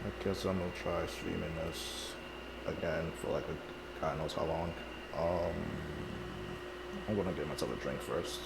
I guess I'm gonna try streaming this again for like a God knows how long. Um, I'm gonna get myself a drink first.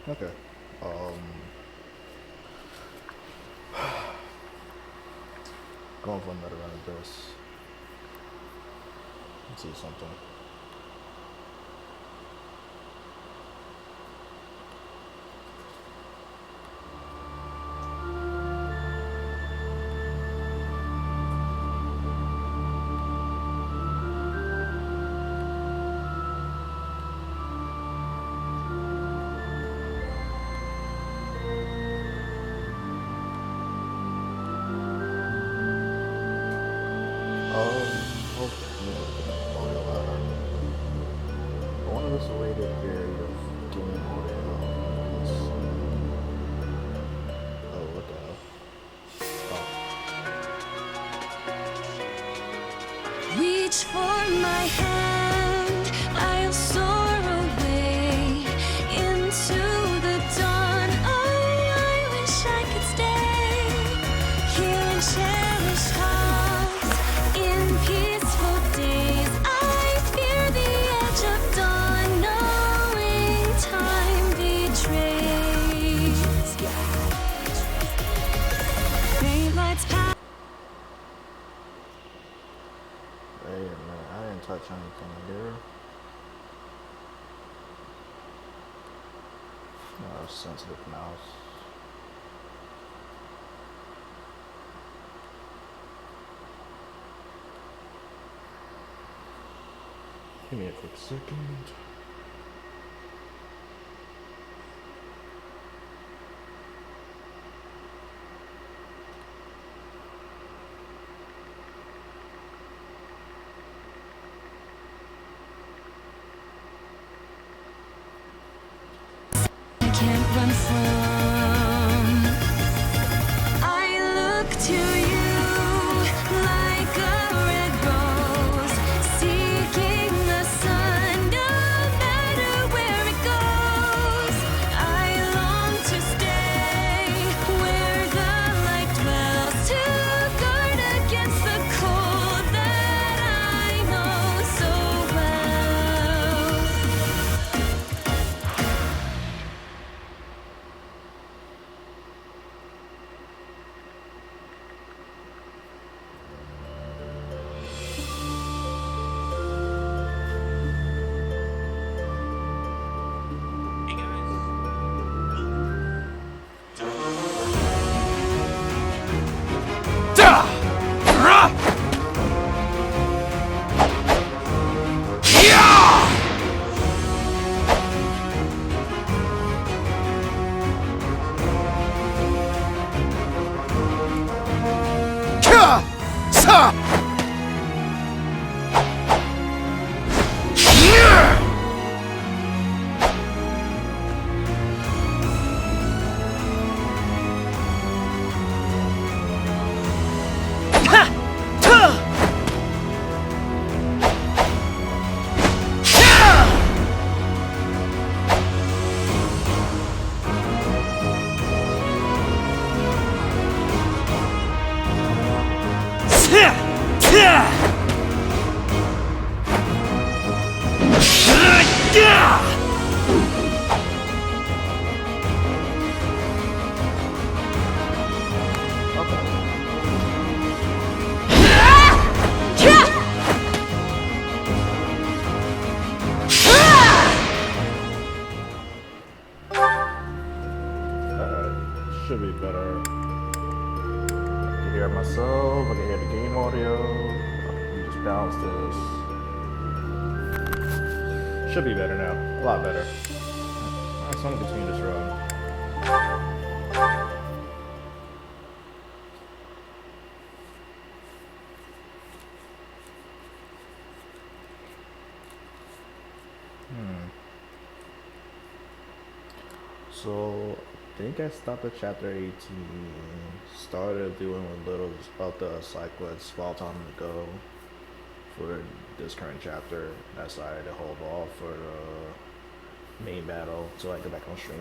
Okay. Um, Going for another round of this. Let's see something. Okay. Let me just get the audio louder. I wanted us to rate it here of game audio. Let's see. Oh, what the hell? Oh, Reach for my hand, I'll soar away into the dawn. Oh, I wish I could stay here and cherish hearts in peaceful days. I fear the edge of dawn, knowing time betrays. Faint lights pass. wait a minute. I didn't touch anything here. No, sensitive mouse. Give me a quick second. I can't run from. I look to you like a red rose, seeking the sun, no matter where it goes. I long to stay where the light dwells, to guard against the cold that I know so well. Should be better. I can hear myself. I can hear the game audio. We just balance this. Should be better now. A lot better. Alright, so I'm gonna continue this run. So, I think I stopped at chapter 18. Started doing a little about the side quests while time to go for this current chapter. I decided to hold off for the main battle until I get back on stream.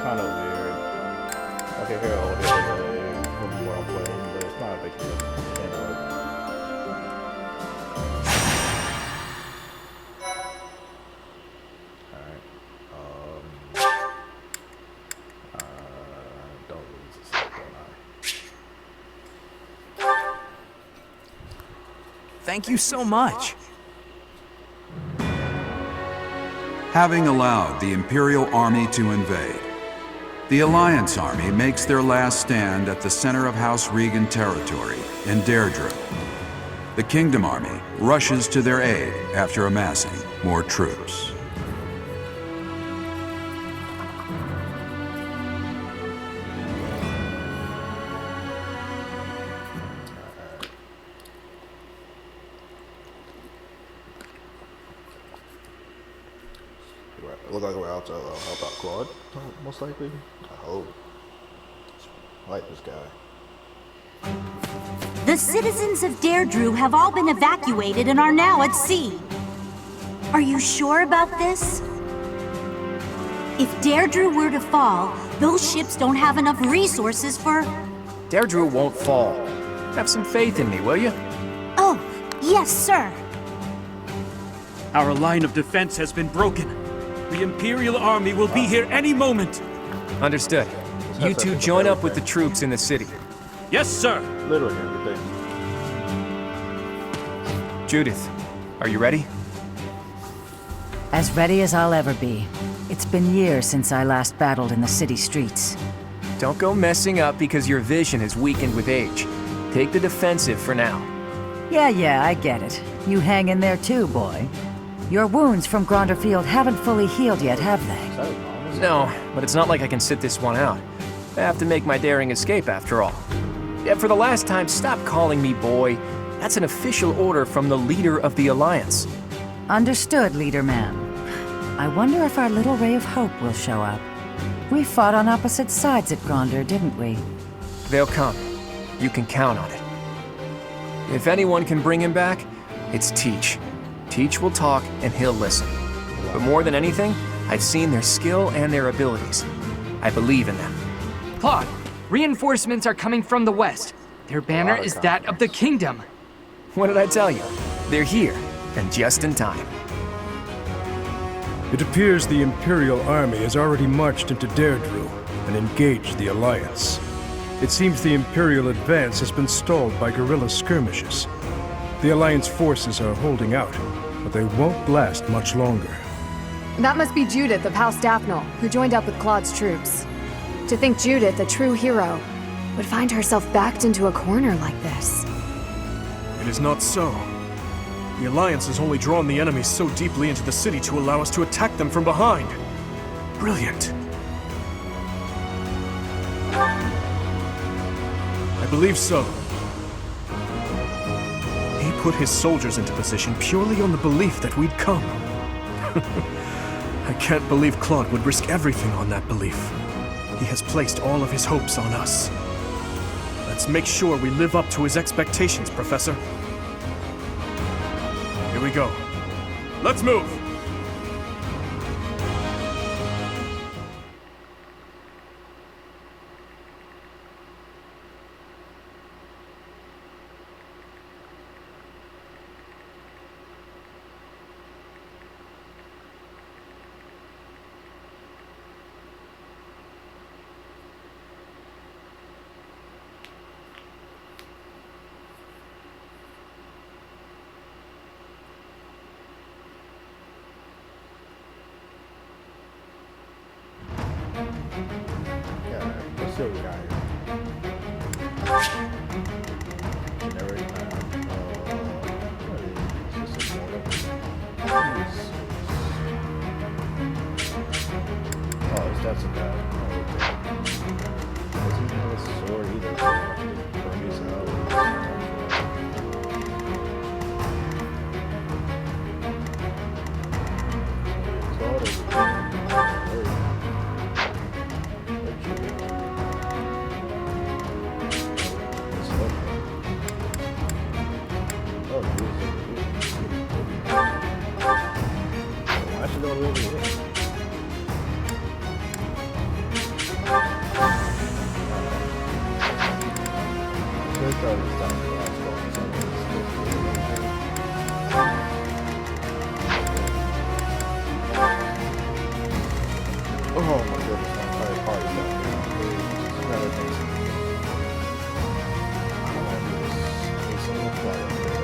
Kind of weird. I can hear all the delay from what I'm playing, but it's not a big deal. Can't do it. Alright. Don't lose this, don't I? Thank you so much. Having allowed the Imperial Army to invade, the Alliance Army makes their last stand at the center of House Regan territory in Deirdre. The Kingdom Army rushes to their aid after amassing more troops. It look like we're out to help out Claude, most likely. I hope. I like this guy. The citizens of Deirdre have all been evacuated and are now at sea. Are you sure about this? If Deirdre were to fall, those ships don't have enough resources for... Deirdre won't fall. Have some faith in me, will you? Oh, yes, sir. Our line of defense has been broken. The Imperial Army will be here any moment. Understood. You two join up with the troops in the city. Yes, sir. Literally everything. Judith, are you ready? As ready as I'll ever be. It's been years since I last battled in the city streets. Don't go messing up because your vision is weakened with age. Take the defensive for now. Yeah, I get it. You hang in there too, boy. Your wounds from Gronderfield haven't fully healed yet, have they? No, but it's not like I can sit this one out. I have to make my daring escape after all. Yeah, for the last time, stop calling me boy. That's an official order from the leader of the Alliance. Understood, Leader Man. I wonder if our little ray of hope will show up. We fought on opposite sides at Gronder, didn't we? They'll come. You can count on it. If anyone can bring him back, it's Teach. Teach will talk and he'll listen. But more than anything, I've seen their skill and their abilities. I believe in them. Claude, reinforcements are coming from the west. Their banner is that of the kingdom. What did I tell you? They're here, and just in time. It appears the Imperial Army has already marched into Deirdre and engaged the Alliance. It seems the Imperial advance has been stalled by guerrilla skirmishes. The Alliance forces are holding out, but they won't last much longer. That must be Judith of House Daphne, who joined up with Claude's troops. To think Judith, a true hero, would find herself backed into a corner like this. It is not so. The Alliance has only drawn the enemy so deeply into the city to allow us to attack them from behind. Brilliant. I believe so. He put his soldiers into position purely on the belief that we'd come. I can't believe Claude would risk everything on that belief. He has placed all of his hopes on us. Let's make sure we live up to his expectations, Professor. Here we go. Let's move! see what we got here. Generic map. What is this? Is this oh, that's a bad. Doesn't even have a sword either. So I can burn these out. Oh my goodness, my entire party's down here. There's another thing. I don't want to do this. There's someone fly up there.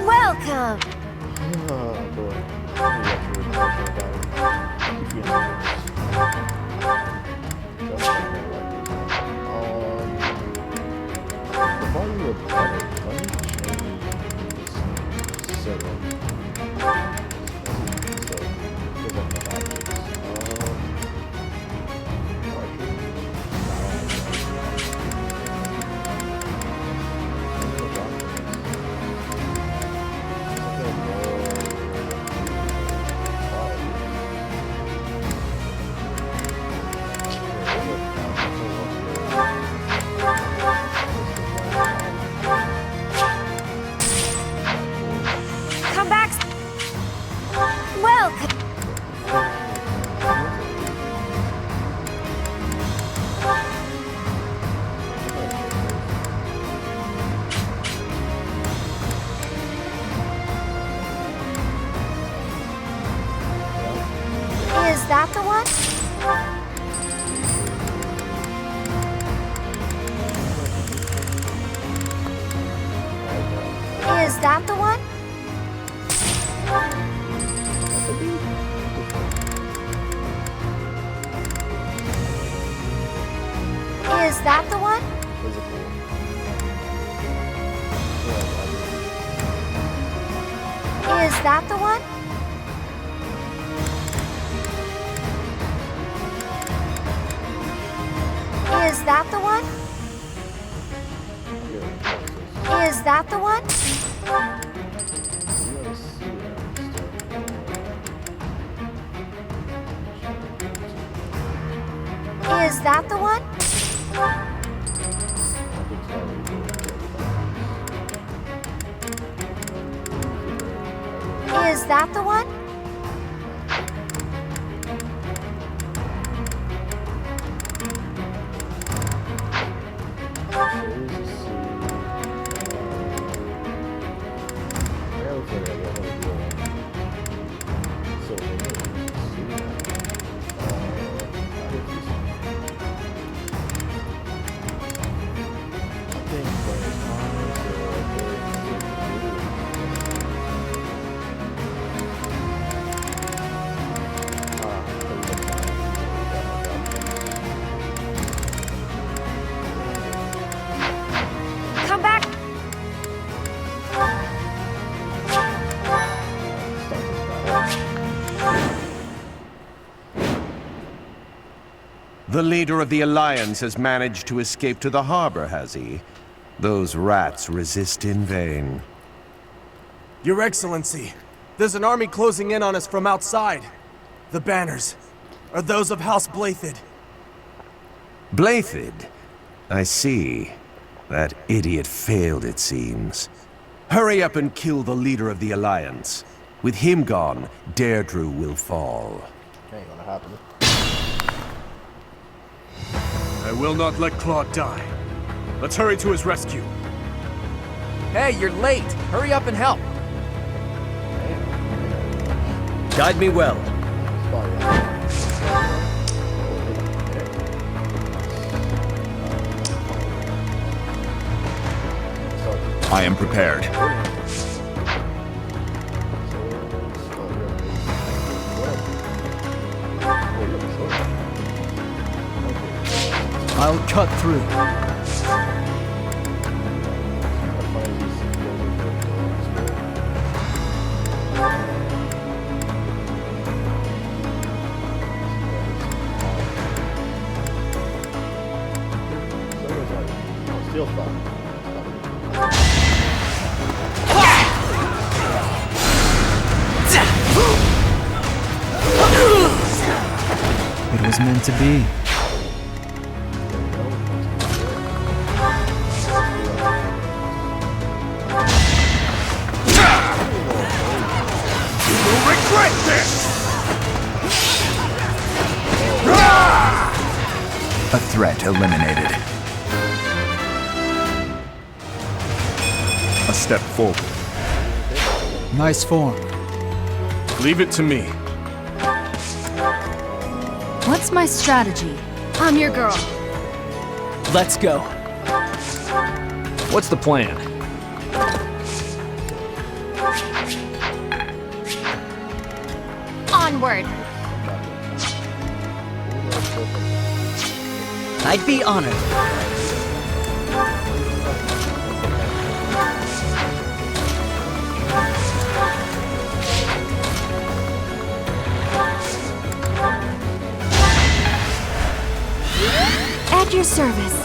Welcome! Oh boy. Before you were better, let me change this setup. So, give up the options. Come back! Welcome! Is that the one? Is that the one? Is that the one? Is that the one? Is that the one? Is that the one? Is that the one? Is that the one? The leader of the Alliance has managed to escape to the harbor, has he? Those rats resist in vain. Your Excellency, there's an army closing in on us from outside. The banners are those of House Blathid. Blathid? I see. That idiot failed, it seems. Hurry up and kill the leader of the Alliance. With him gone, Deirdre will fall. Ain't gonna happen. I will not let Claude die. Let's hurry to his rescue. Hey, you're late. Hurry up and help. Guide me well. I am prepared. I'll cut through. Still fun. It was meant to be. You'll regret this! A threat eliminated. A step forward. Nice form. Leave it to me. What's my strategy? I'm your girl. Let's go. What's the plan? Onward. I'd be honored. At your service.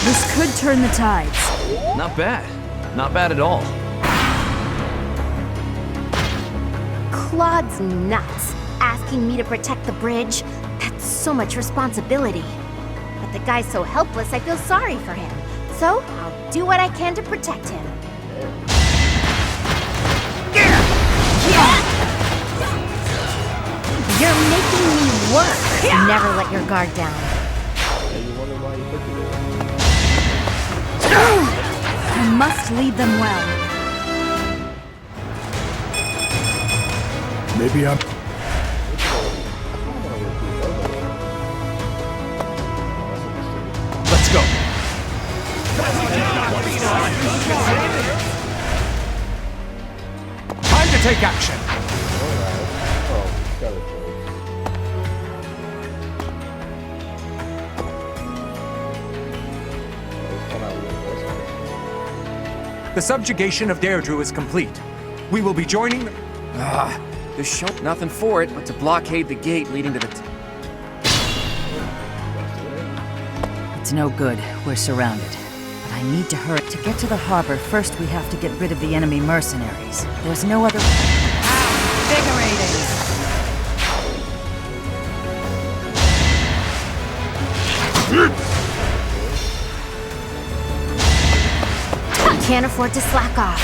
This could turn the tides. Not bad. Not bad at all. Claude's nuts. Asking me to protect the bridge. That's so much responsibility. But the guy's so helpless, I feel sorry for him. So, I'll do what I can to protect him. You're making me work. Never let your guard down. I must lead them well. Maybe I'm... Let's go. Time to take action. The subjugation of Deirdre is complete. We will be joining... There's nothing for it but to blockade the gate leading to the... It's no good. We're surrounded. But I need to hurry. To get to the harbor, first we have to get rid of the enemy mercenaries. There's no other... Invigorating. Can't afford to slack off.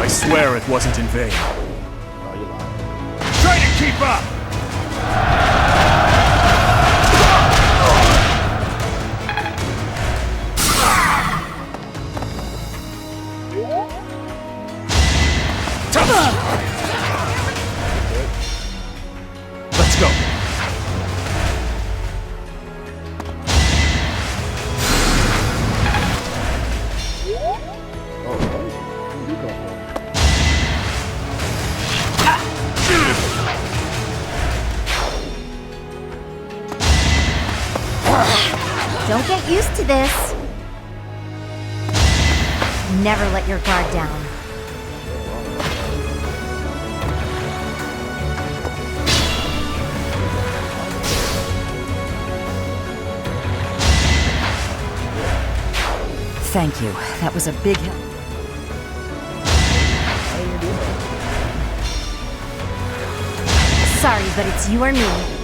I swear it wasn't in vain. Oh, you lying. Try to keep up! Let's go. Don't get used to this. Never let your guard down. Thank you. That was a big help. Sorry, but it's you or me.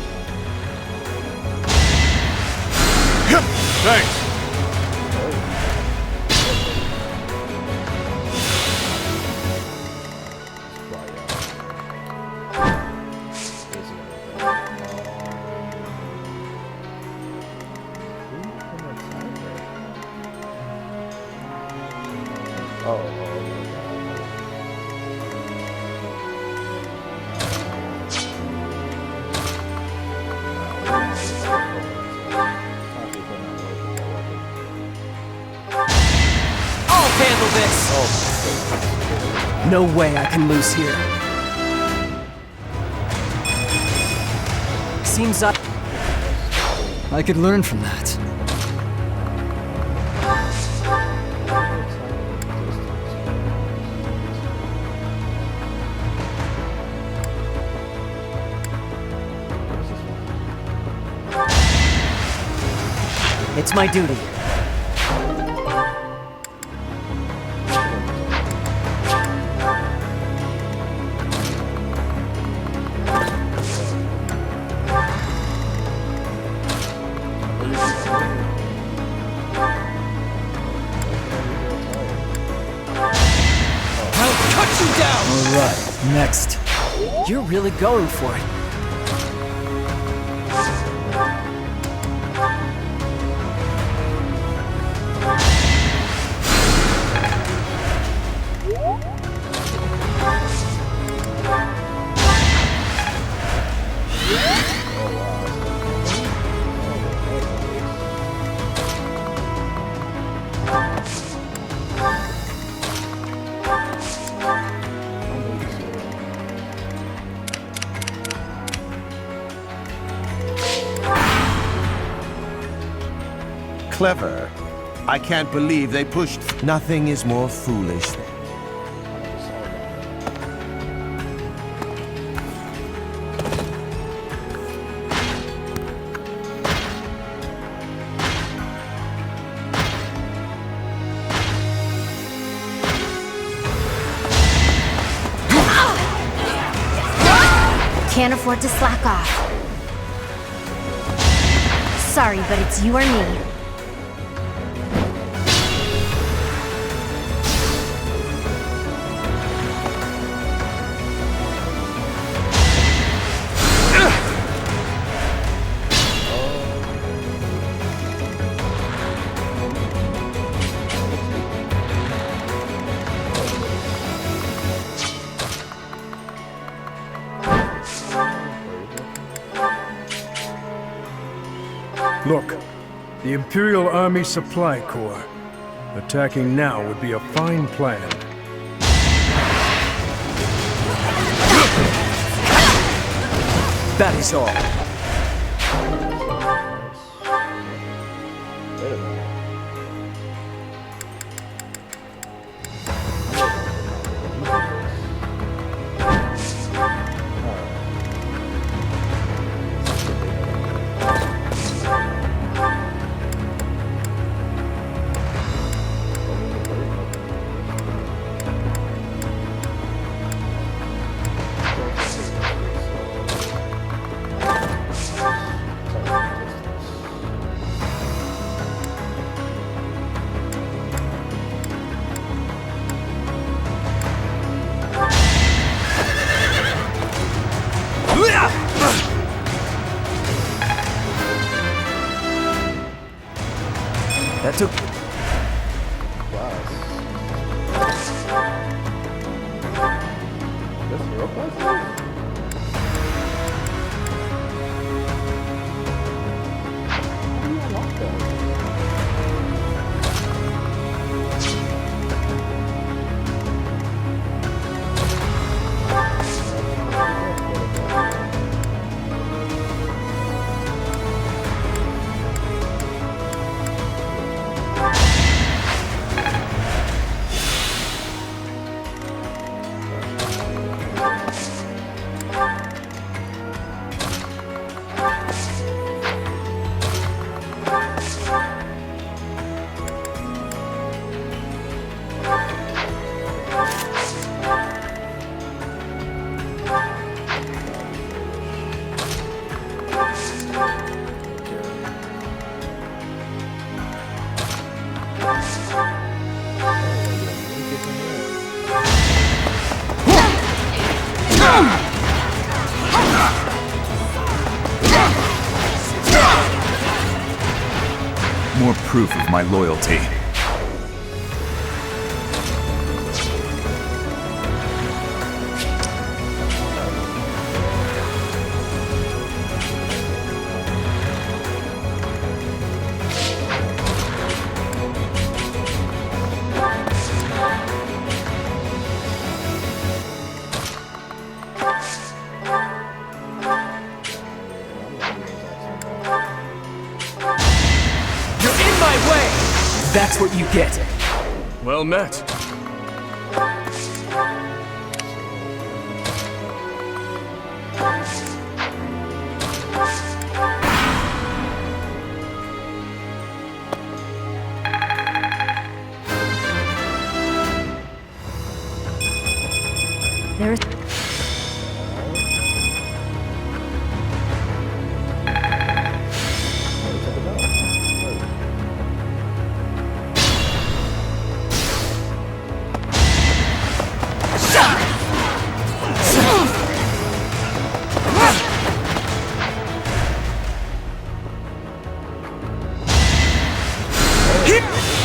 Thanks. I'll handle this! No way I can lose here. Seems I could learn from that. It's my duty. Alright, next. You're really going for it. clever. I can't believe they pushed. Nothing is more foolish. Can't afford to slack off. Sorry, but it's you or me. Look, the Imperial Army Supply Corps. Attacking now would be a fine plan. That is all. Wait a minute. That took... This hero class? How do you unlock that? More proof of my loyalty. That's what you get. Well met. There's...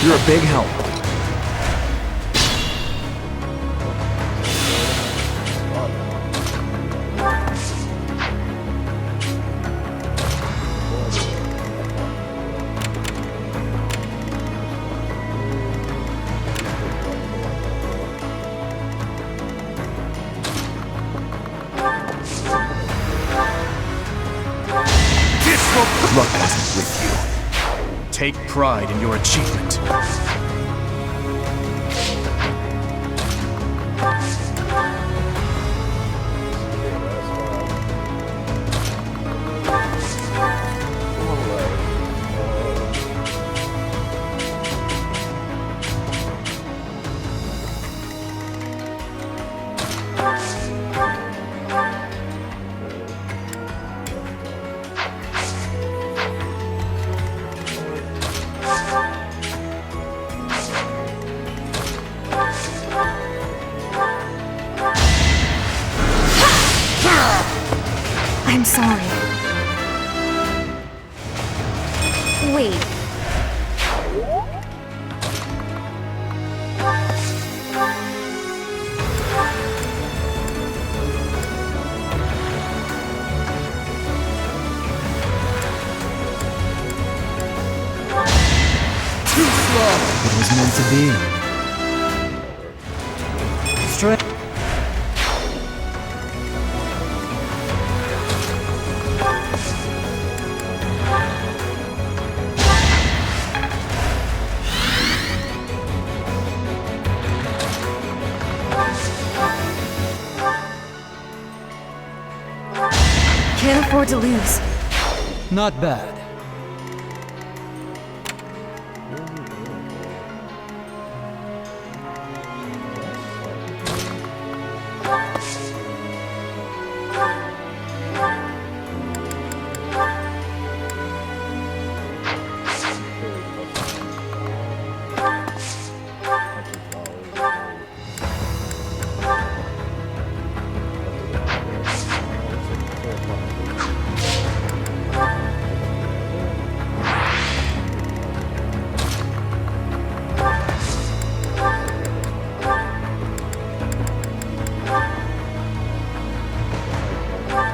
You're a big help. Luck wasn't with you. take pride in your achievement. I'm sorry. Wait. Too slow! It was meant to be. Straight. Can't afford to lose. Not bad.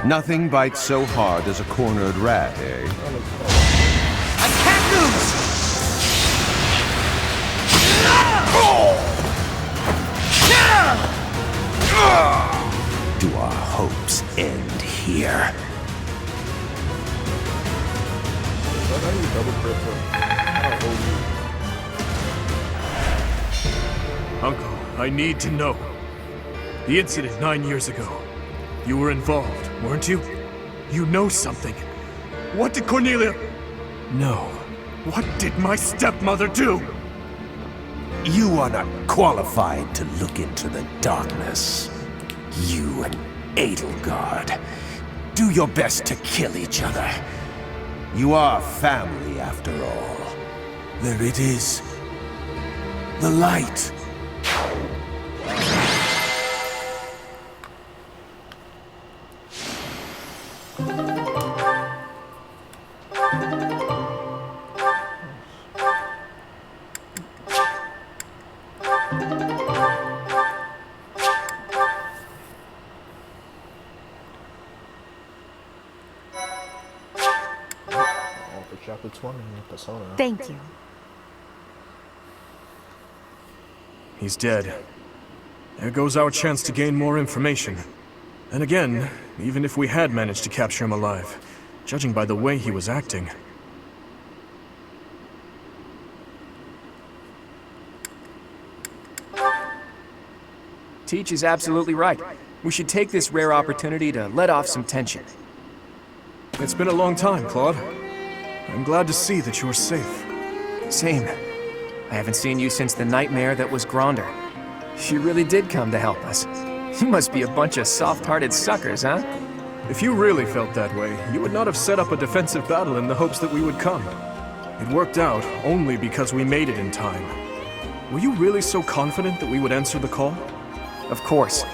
Nothing bites so hard as a cornered rat, eh? I can't lose! Do our hopes end here? Uncle, I need to know. The incident 9 years ago. You were involved, weren't you? You know something. What did Cornelia... No. What did my stepmother do? You are not qualified to look into the darkness. You and Edelgard. Do your best to kill each other. You are family, after all. There it is. The light. Chapter 20, Persona. Thank you. He's dead. There goes our chance to gain more information. And again, even if we had managed to capture him alive, judging by the way he was acting... Teach is absolutely right. We should take this rare opportunity to let off some tension. It's been a long time, Claude. I'm glad to see that you're safe. Same. I haven't seen you since the nightmare that was Gronder. She really did come to help us. You must be a bunch of soft-hearted suckers, huh? If you really felt that way, you would not have set up a defensive battle in the hopes that we would come. It worked out only because we made it in time. Were you really so confident that we would answer the call? Of course.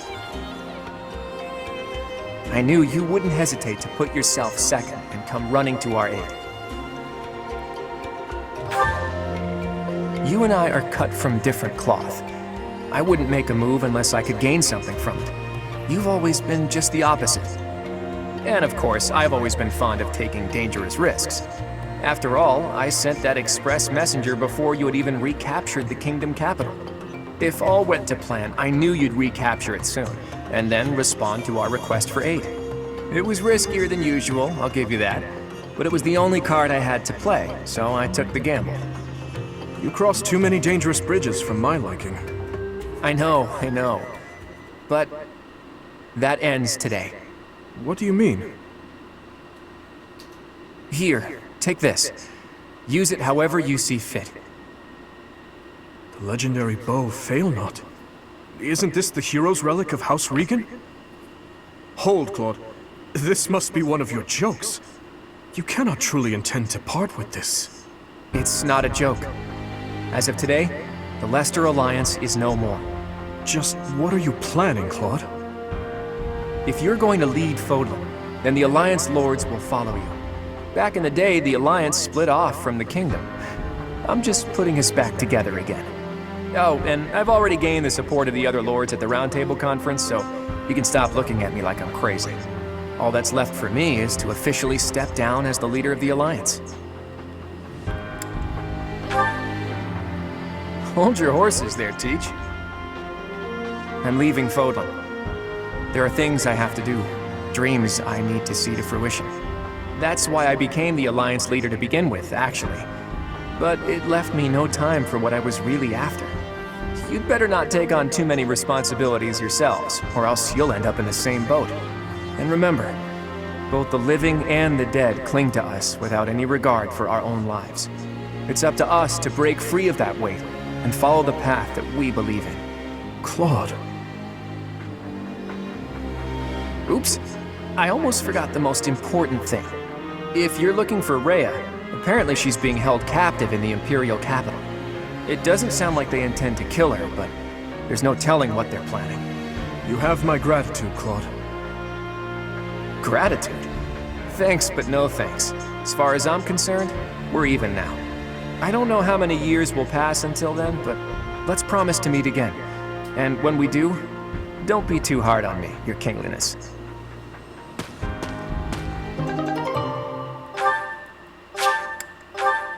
I knew you wouldn't hesitate to put yourself second and come running to our aid. You and I are cut from different cloth. I wouldn't make a move unless I could gain something from it. You've always been just the opposite. And of course, I've always been fond of taking dangerous risks. After all, I sent that express messenger before you had even recaptured the kingdom capital. If all went to plan, I knew you'd recapture it soon, and then respond to our request for aid. It was riskier than usual, I'll give you that. But it was the only card I had to play, so I took the gamble. You crossed too many dangerous bridges for my liking. I know. But that ends today. What do you mean? Here, take this. Use it however you see fit. The legendary bow Fail Not. Isn't this the hero's relic of House Regan? Hold, Claude. This must be one of your jokes. You cannot truly intend to part with this. It's not a joke. As of today, the Leicester Alliance is no more. Just what are you planning, Claude? If you're going to lead Fodlan, then the Alliance Lords will follow you. Back in the day, the Alliance split off from the Kingdom. I'm just putting us back together again. Oh, and I've already gained the support of the other Lords at the Roundtable Conference, so you can stop looking at me like I'm crazy. All that's left for me is to officially step down as the leader of the Alliance. Hold your horses there, Teach. I'm leaving Fodlan. There are things I have to do, dreams I need to see to fruition. That's why I became the Alliance leader to begin with, actually. But it left me no time for what I was really after. You'd better not take on too many responsibilities yourselves, or else you'll end up in the same boat. And remember, both the living and the dead cling to us without any regard for our own lives. It's up to us to break free of that weight and follow the path that we believe in. Claude. Oops. I almost forgot the most important thing. If you're looking for Rhea, apparently she's being held captive in the Imperial capital. It doesn't sound like they intend to kill her, but there's no telling what they're planning. You have my gratitude, Claude. Gratitude? Thanks, but no thanks. As far as I'm concerned, we're even now. I don't know how many years will pass until then, but let's promise to meet again. And when we do, don't be too hard on me, Your Kingliness.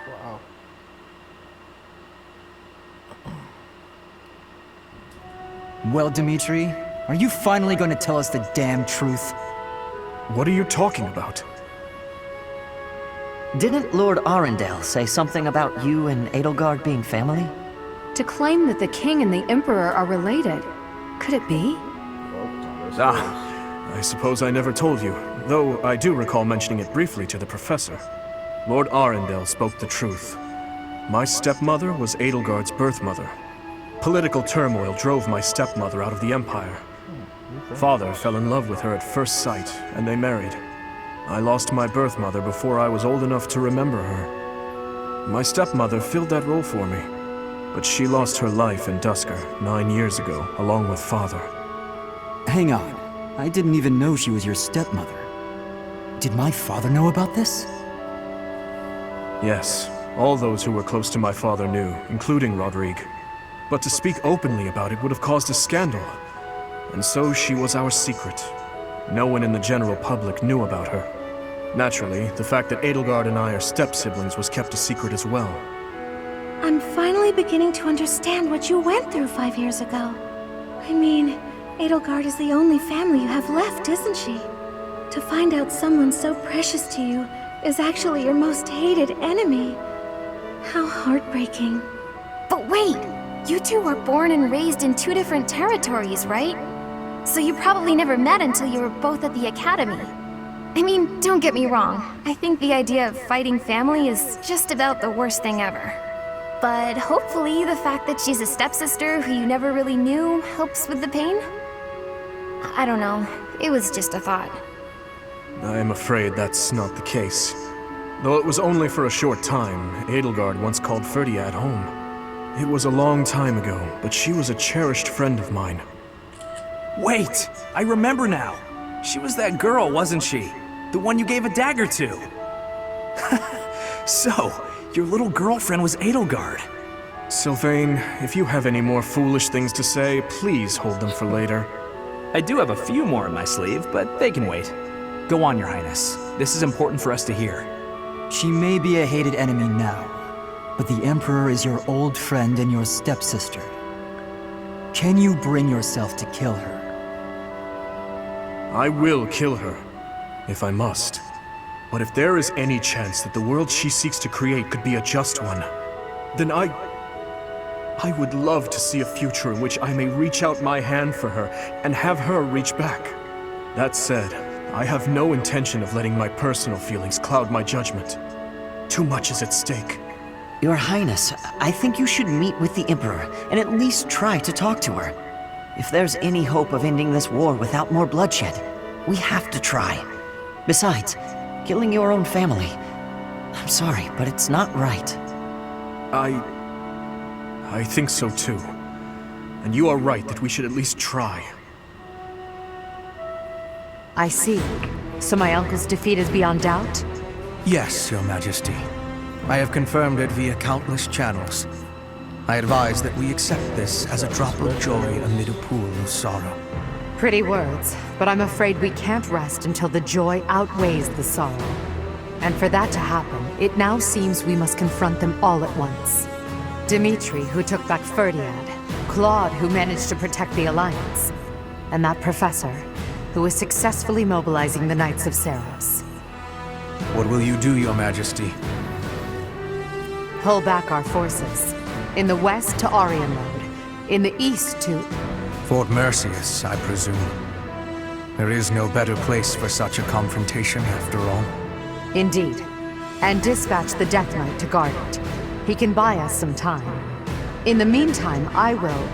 Wow. Well, Dimitri, are you finally going to tell us the damn truth? What are you talking about? Didn't Lord Arundel say something about you and Edelgard being family? To claim that the king and the emperor are related. Could it be? I suppose I never told you, though I do recall mentioning it briefly to the professor. Lord Arundel spoke the truth. My stepmother was Edelgard's birth mother. Political turmoil drove my stepmother out of the Empire. Father fell in love with her at first sight, and they married. I lost my birth mother before I was old enough to remember her. My stepmother filled that role for me, but she lost her life in Dusker 9 years ago, along with Father. Hang on. I didn't even know she was your stepmother. Did my father know about this? Yes, all those who were close to my father knew, including Rodrigue. But to speak openly about it would have caused a scandal. And so she was our secret. No one in the general public knew about her. Naturally, the fact that Edelgard and I are step-siblings was kept a secret as well. I'm finally beginning to understand what you went through 5 years ago. I mean, Edelgard is the only family you have left, isn't she? To find out someone so precious to you is actually your most hated enemy. How heartbreaking. But wait! You two were born and raised in 2 different territories, right? So you probably never met until you were both at the academy. I mean, don't get me wrong. I think the idea of fighting family is just about the worst thing ever. But hopefully the fact that she's a stepsister who you never really knew helps with the pain? I don't know. It was just a thought. I am afraid that's not the case. Though it was only for a short time, Edelgard once called Ferdiad home. It was a long time ago, but she was a cherished friend of mine. Wait! I remember now! She was that girl, wasn't she? The one you gave a dagger to! So, your little girlfriend was Edelgard. Sylvain, if you have any more foolish things to say, please hold them for later. I do have a few more in my sleeve, but they can wait. Go on, Your Highness. This is important for us to hear. She may be a hated enemy now, but the Emperor is your old friend and your stepsister. Can you bring yourself to kill her? I will kill her, if I must. But if there is any chance that the world she seeks to create could be a just one, then I would love to see a future in which I may reach out my hand for her and have her reach back. That said, I have no intention of letting my personal feelings cloud my judgment. Too much is at stake. Your Highness, I think you should meet with the Emperor and at least try to talk to her. If there's any hope of ending this war without more bloodshed, we have to try. Besides, killing your own family, I'm sorry, but it's not right. I think so too. And you are right that we should at least try. I see. So my uncle's defeat is beyond doubt? Yes, Your Majesty. I have confirmed it via countless channels. I advise that we accept this as a drop of joy amid a pool of sorrow. Pretty words, but I'm afraid we can't rest until the joy outweighs the sorrow. And for that to happen, it now seems we must confront them all at once. Dimitri, who took back Ferdiad, Claude, who managed to protect the Alliance, and that professor, who is successfully mobilizing the Knights of Seros. What will you do, Your Majesty? Pull back our forces. In the west to Aryan Road. In the east to... Fort Merceus, I presume. There is no better place for such a confrontation, after all. Indeed. And dispatch the Death Knight to guard it. He can buy us some time. In the meantime, I will...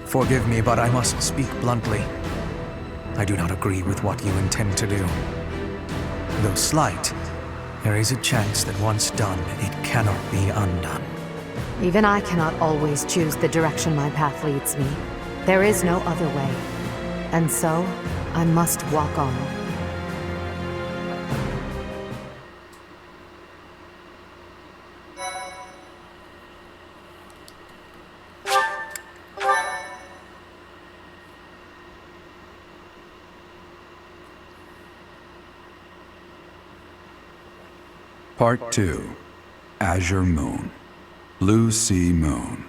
Forgive me, but I must speak bluntly. I do not agree with what you intend to do. Though slight, there is a chance that once done, it cannot be undone. Even I cannot always choose the direction my path leads me. There is no other way. And so, I must walk on. Part 2. Azure Moon. Blue Sea Moon.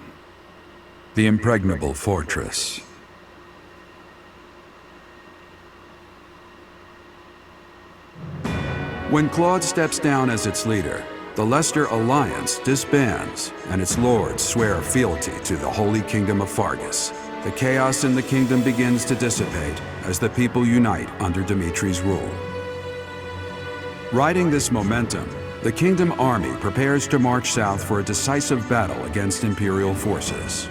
The Impregnable Fortress. When Claude steps down as its leader, the Leicester Alliance disbands, and its lords swear fealty to the Holy Kingdom of Fargus. The chaos in the kingdom begins to dissipate as the people unite under Dimitri's rule. Riding this momentum, the Kingdom Army prepares to march south for a decisive battle against Imperial forces.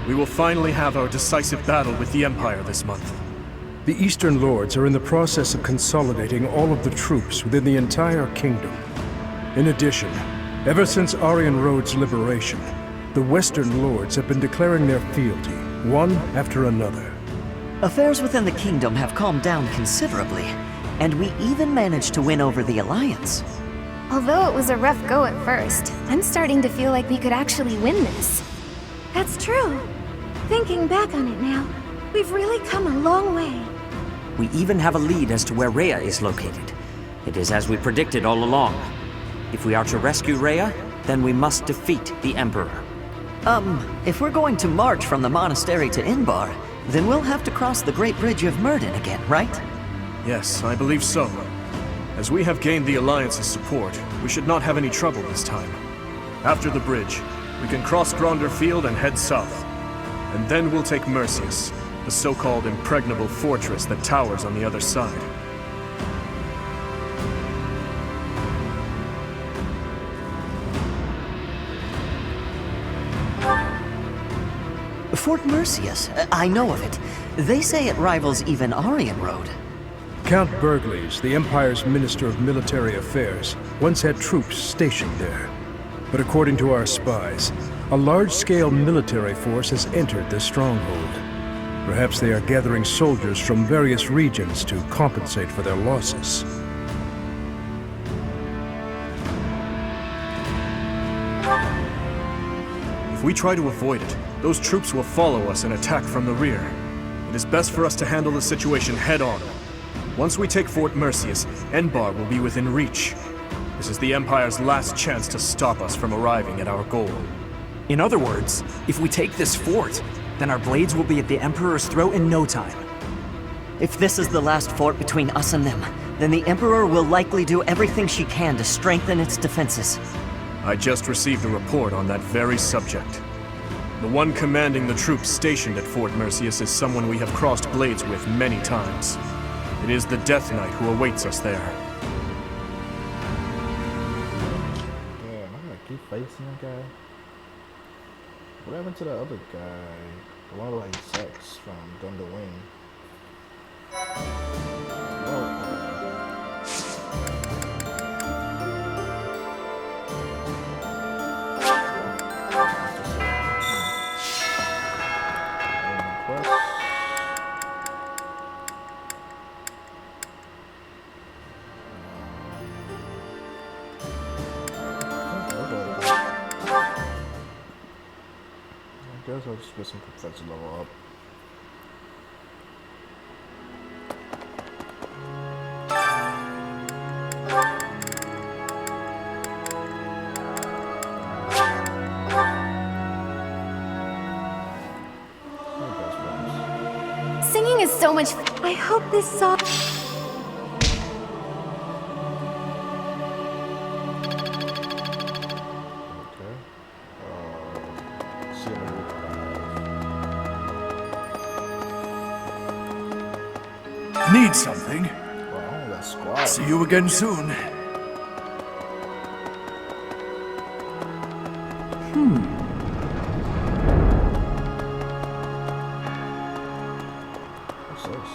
We will finally have our decisive battle with the Empire this month. The Eastern Lords are in the process of consolidating all of the troops within the entire kingdom. In addition, ever since Aryan Road's liberation, the Western Lords have been declaring their fealty, one after another. Affairs within the kingdom have calmed down considerably, and we even managed to win over the Alliance. Although it was a rough go at first, I'm starting to feel like we could actually win this. That's true. Thinking back on it now, we've really come a long way. We even have a lead as to where Rhea is located. It is as we predicted all along. If we are to rescue Rhea, then we must defeat the Emperor. If we're going to march from the monastery to Inbar, then we'll have to cross the Great Bridge of Myrddin again, right? Yes, I believe so. As we have gained the Alliance's support, we should not have any trouble this time. After the bridge, we can cross Gronder Field and head south. And then we'll take Merceus, the so-called impregnable fortress that towers on the other side. Fort Merceus, I know of it. They say it rivals even Aryan Road. Count Burgleys, the Empire's Minister of Military Affairs, once had troops stationed there. But according to our spies, a large-scale military force has entered the stronghold. Perhaps they are gathering soldiers from various regions to compensate for their losses. If we try to avoid it, those troops will follow us and attack from the rear. It is best for us to handle the situation head-on. Once we take Fort Merceus, Enbar will be within reach. This is the Empire's last chance to stop us from arriving at our goal. In other words, if we take this fort, then our blades will be at the Emperor's throat in no time. If this is the last fort between us and them, then the Emperor will likely do everything she can to strengthen its defenses. I just received a report on that very subject. The one commanding the troops stationed at Fort Merceus is someone we have crossed blades with many times. It is the Death Knight who awaits us there. Damn, I gotta keep facing that guy. What happened to the other guy? The one with like sex from Gun to Wing. I guess I'll just get some professor level up. Singing is so much I hope this song... Need something? Wow, that squad. See you again soon. What's this?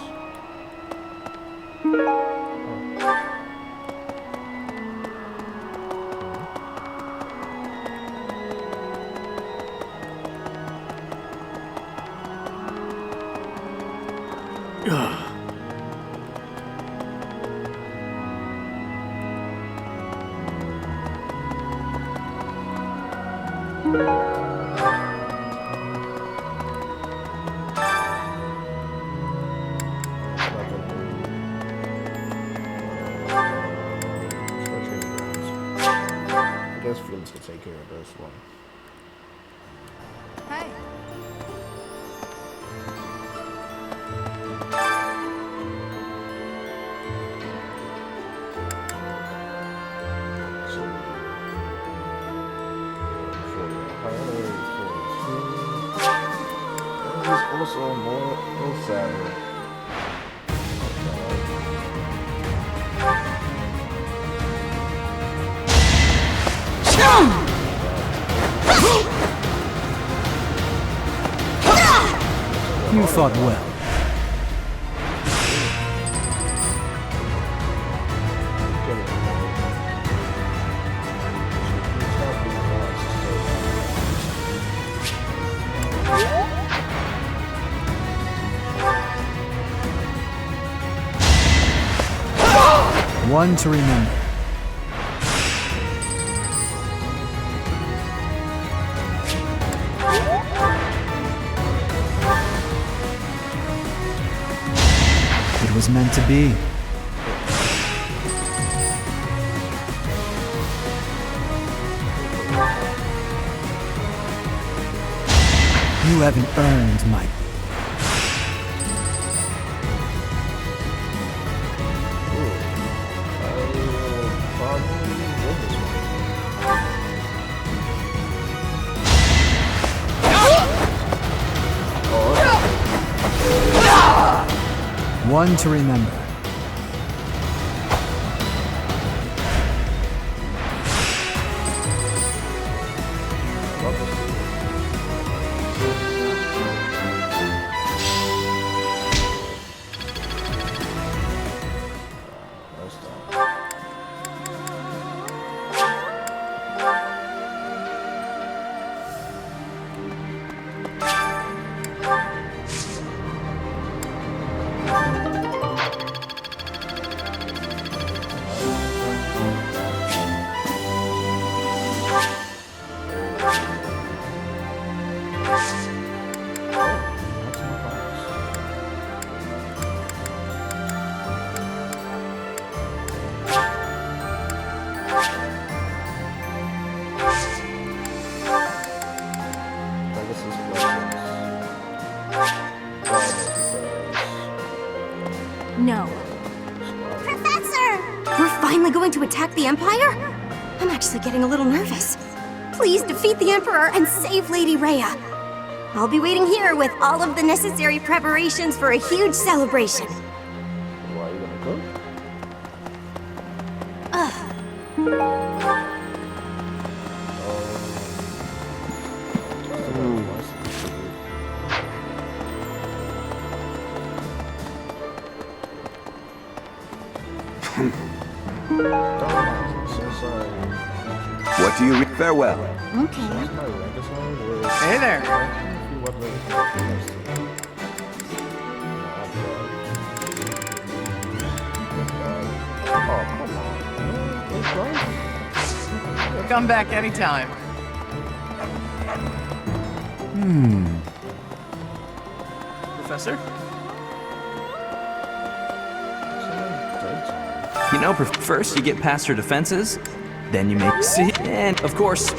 I guess Felix can take care of this one. Hey. So, there's also more Osaka. You fought well. One to remember. It was meant to be. You haven't earned my... One to remember. attack the Empire? I'm actually getting a little nervous. Please defeat the Emperor and save Lady Rhea. I'll be waiting here with all of the necessary preparations for a huge celebration. Why are you gonna cook? What do you read? Farewell. Okay. Hey there. Come back anytime. Professor? You know, first you get past her defenses, then you make see, and of course,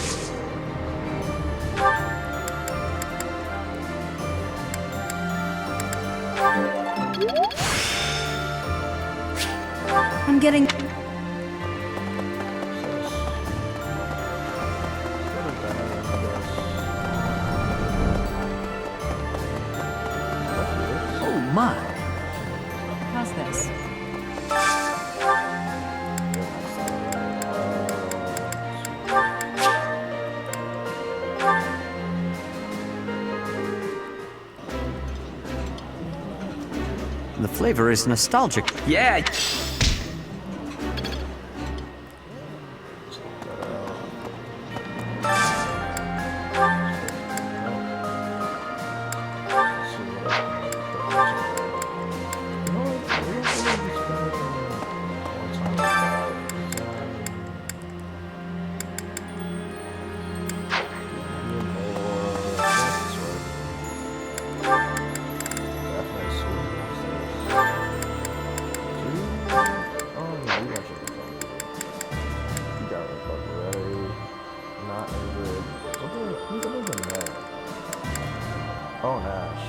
I'm getting... oh my. How's this? The flavor is nostalgic. Yeah. Oh, Nash.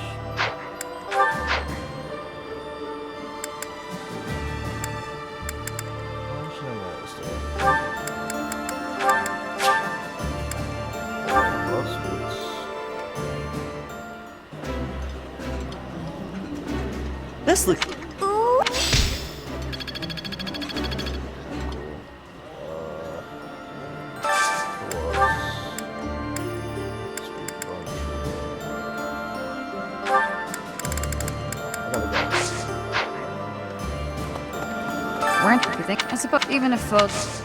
This looks... Weren't you think? I suppose even if folks...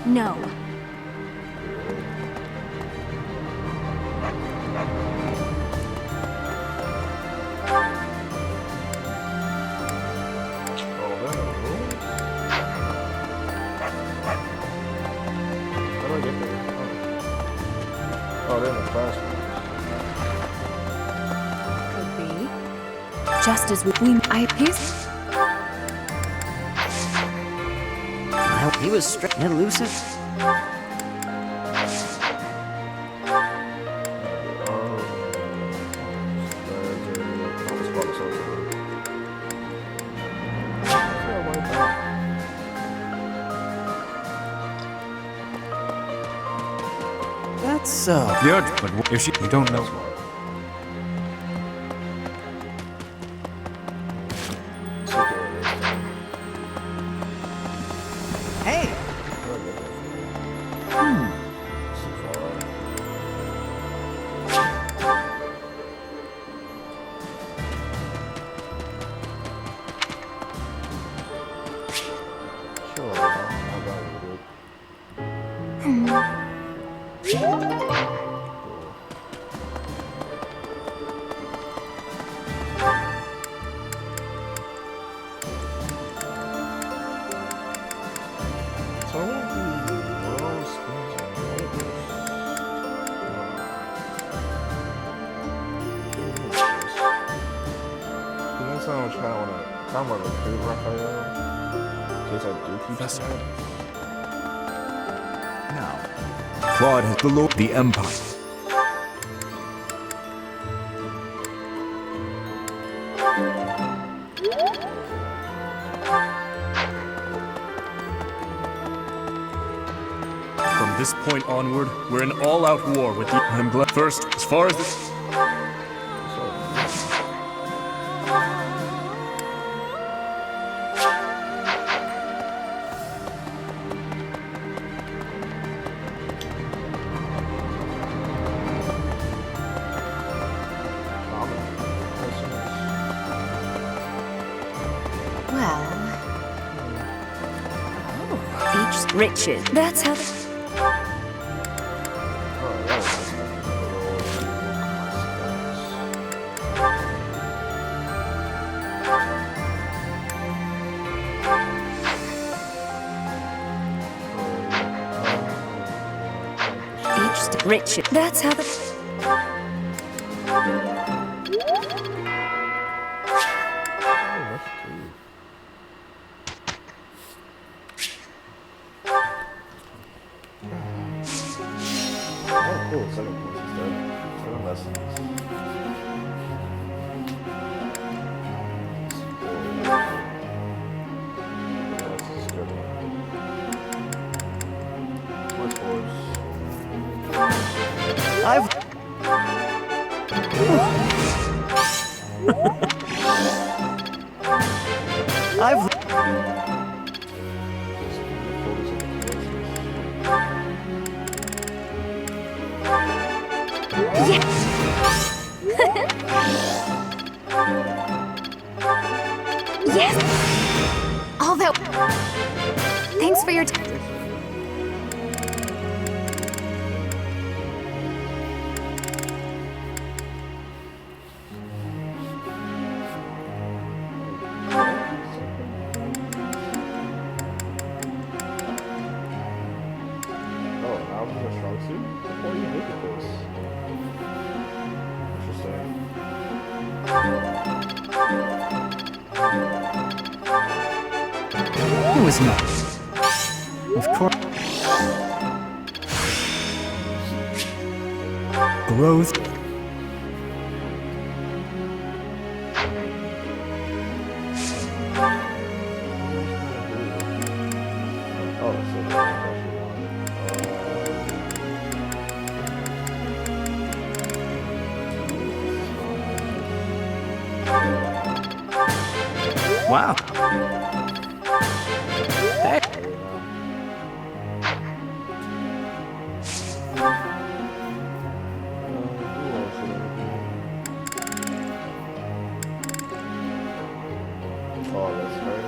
No. Oh, they're in the classroom. Could be. Just as we... He's... He was straight and elusive. That's Good, but if she... You don't know... hey. just kind of want to recruit Raphael in case I do keep saying. Now, Claude has the Lord, the Empire. From this point onward, we're in all-out war with the Emblem. First, as far as this... Richard. That's how. Richard. That's how the. Cool, 7 points instead. 7 lessons. This is good. Where's horse? I've... Yes! All that... Thanks for your time. Oh, now I'm in a strong suit? Before you make it this. It was not. Of course. Growth. Wow. Hey. Oh, that's right.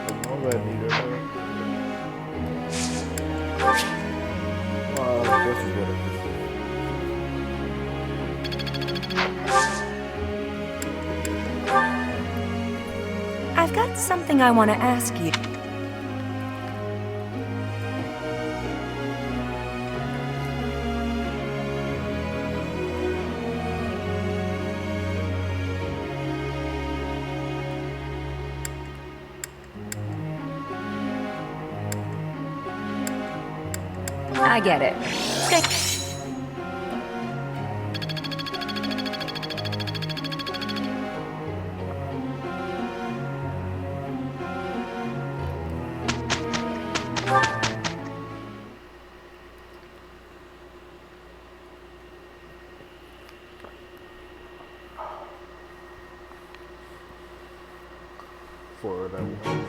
I'll go ahead and eat it. This is what it is. I've got something I want to ask you. I get it.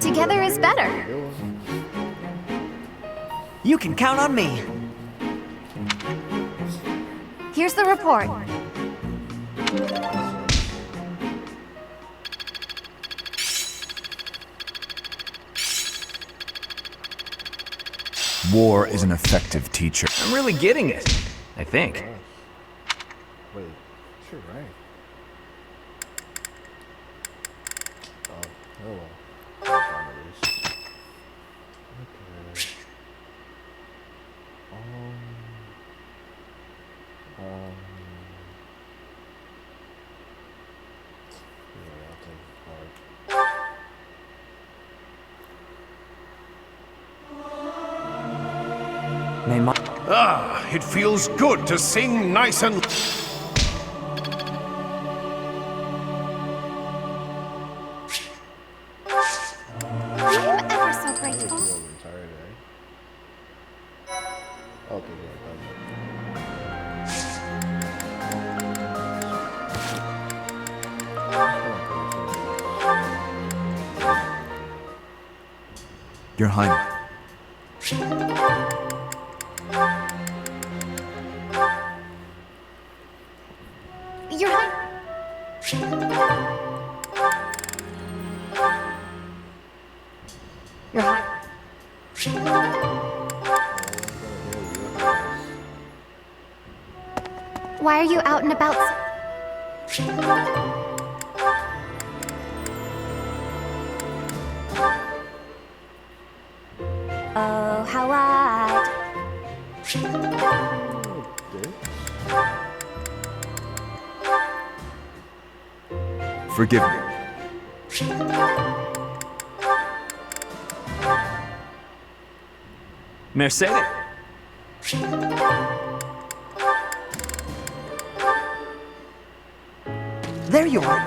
Together is better. You can count on me. Here's the report. War is an effective teacher. I'm really getting it, I think. Wait, you're right. Oh well. Okay. May my... Ah, it feels good to sing nice and... I'm ever so grateful. Okay, yeah, Your Highness. Your Highness. Your Highness. Why are you out and about? Oh, how odd. Forgive me. Mercedes. There you are.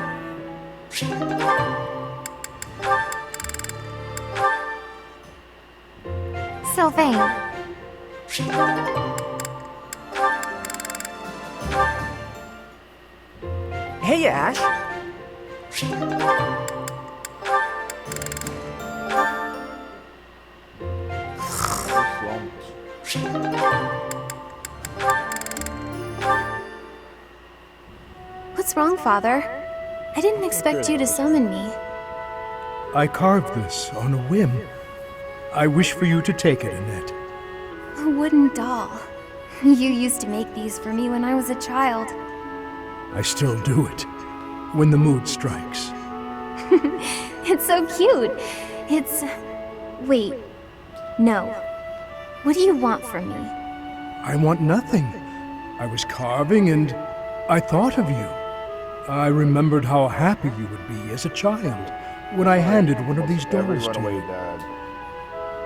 Sylvain. Hey, Ash. What's wrong, Father? I didn't expect you to summon me. I carved this on a whim. I wish for you to take it, Annette. A wooden doll. You used to make these for me when I was a child. I still do it, when the mood strikes. It's so cute. It's... Wait. No. What do you want from me? I want nothing. I was carving and I thought of you. I remembered how happy you would be as a child when I handed one of these dolls to you.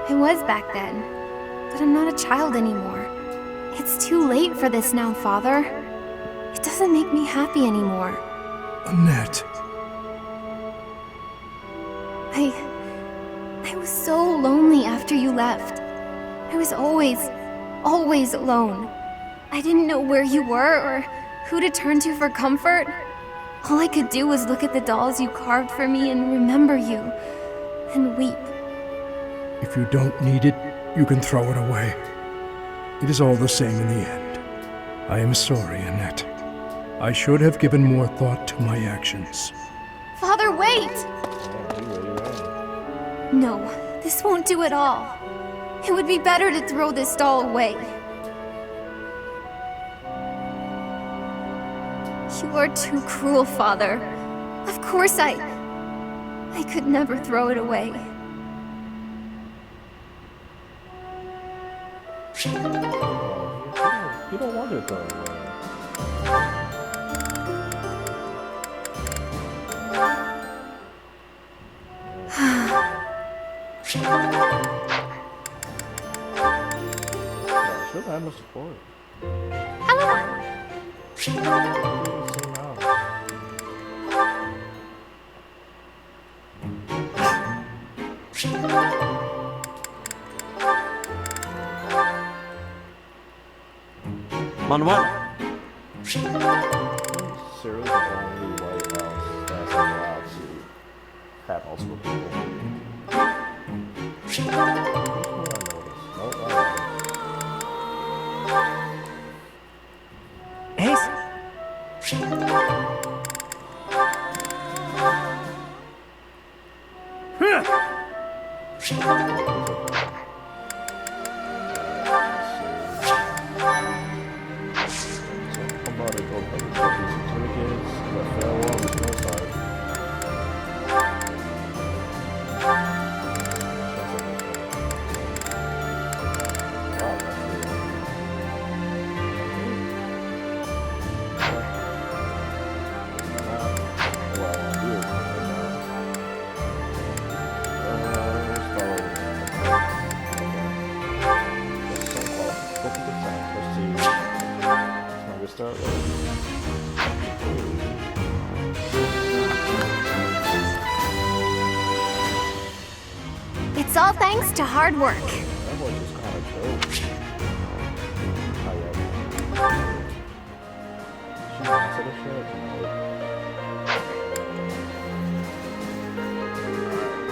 I was back then, but I'm not a child anymore. It's too late for this now, Father. It doesn't make me happy anymore. Annette. I was so lonely after you left. I was always alone. I didn't know where you were or who to turn to for comfort. All I could do was look at the dolls you carved for me and remember you, and weep. If you don't need it, you can throw it away. It is all the same in the end. I am sorry, Annette. I should have given more thought to my actions. Father, wait! No, this won't do at all. It would be better to throw this doll away. You are too cruel, Father. Of course I could never throw it away. You don't want to throw it away. Should have no support. Manuel. Cyril's the only White House that's allowed to have multiple people. Ace? It's all thanks to hard work. That boy just kind of choked. She answered the shit?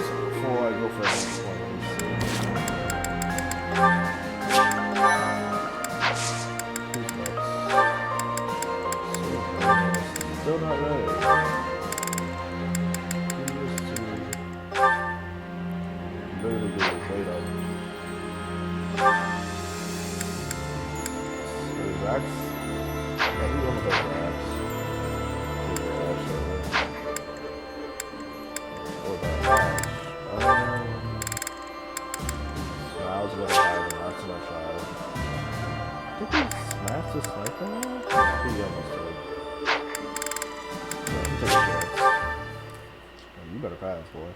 So before I go for the next one, let me see. Who's next? Still not ready. Literally get his weight up. So Zax, yeah, we gonna go Zax. Or that Ash. Smiles gonna have him, that's my child. Did he smash the sniper now? He almost did. Yeah, take a chance. Oh, you better pass, boy.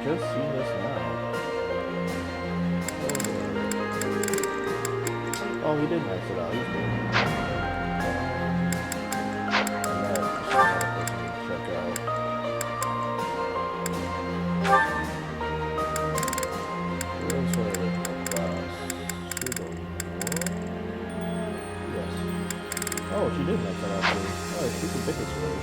Just seen this now. Oh, he did max it out. He's good. And that is just another person to check out. This way with the class. Should go. Yes. Oh, she did max that out too. Oh, she can pick this way.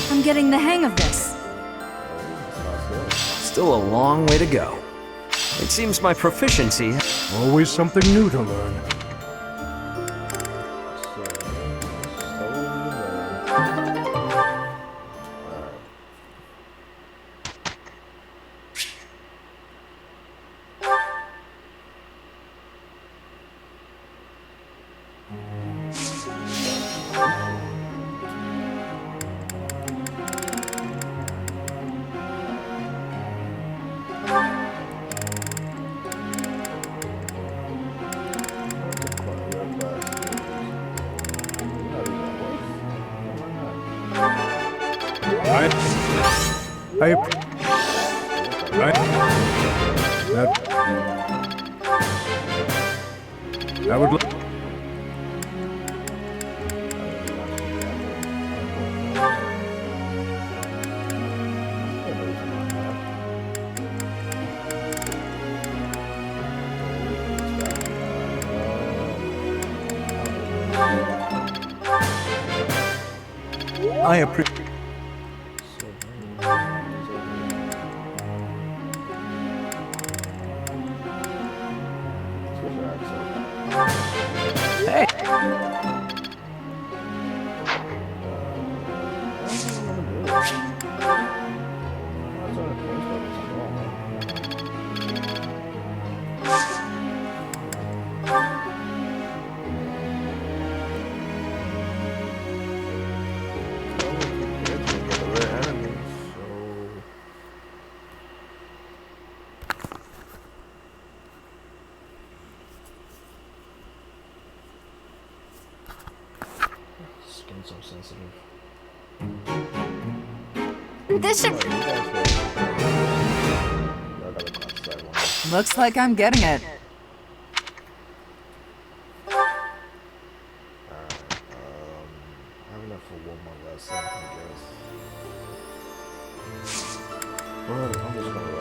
I'm getting the hang of this. Still a long way to go. It seems my proficiency... Always something new to learn. I would like... I appreciate... Hey! This should... Looks like I'm getting it. I have enough for one more lesson, I guess. Well, I'm just gonna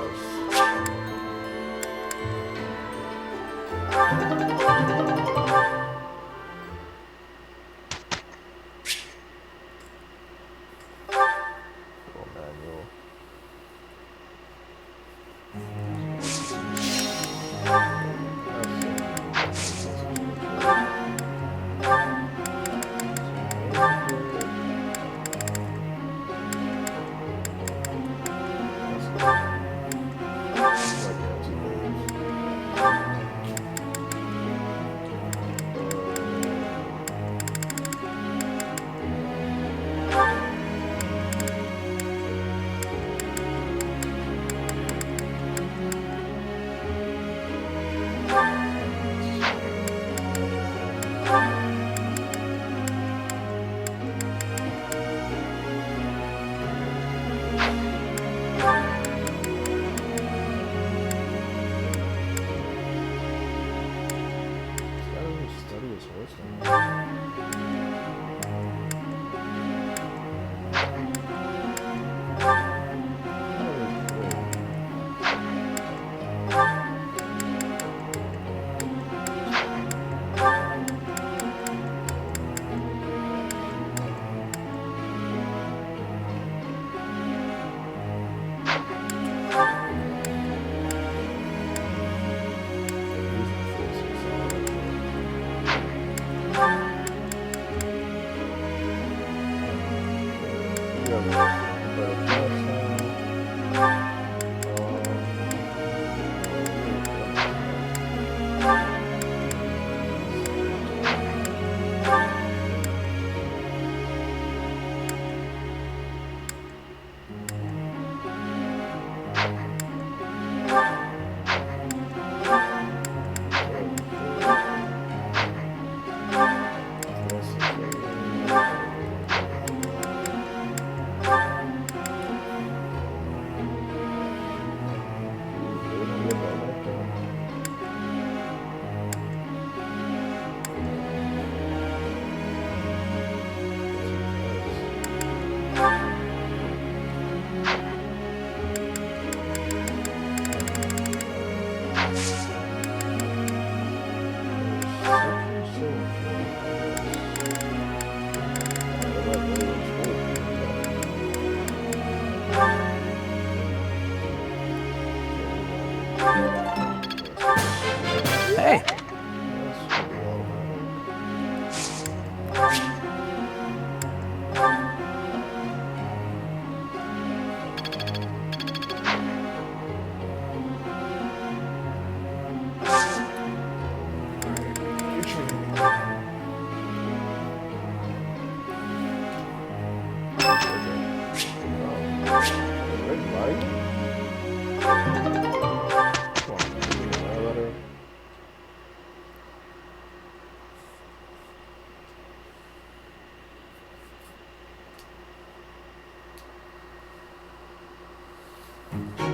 Hey!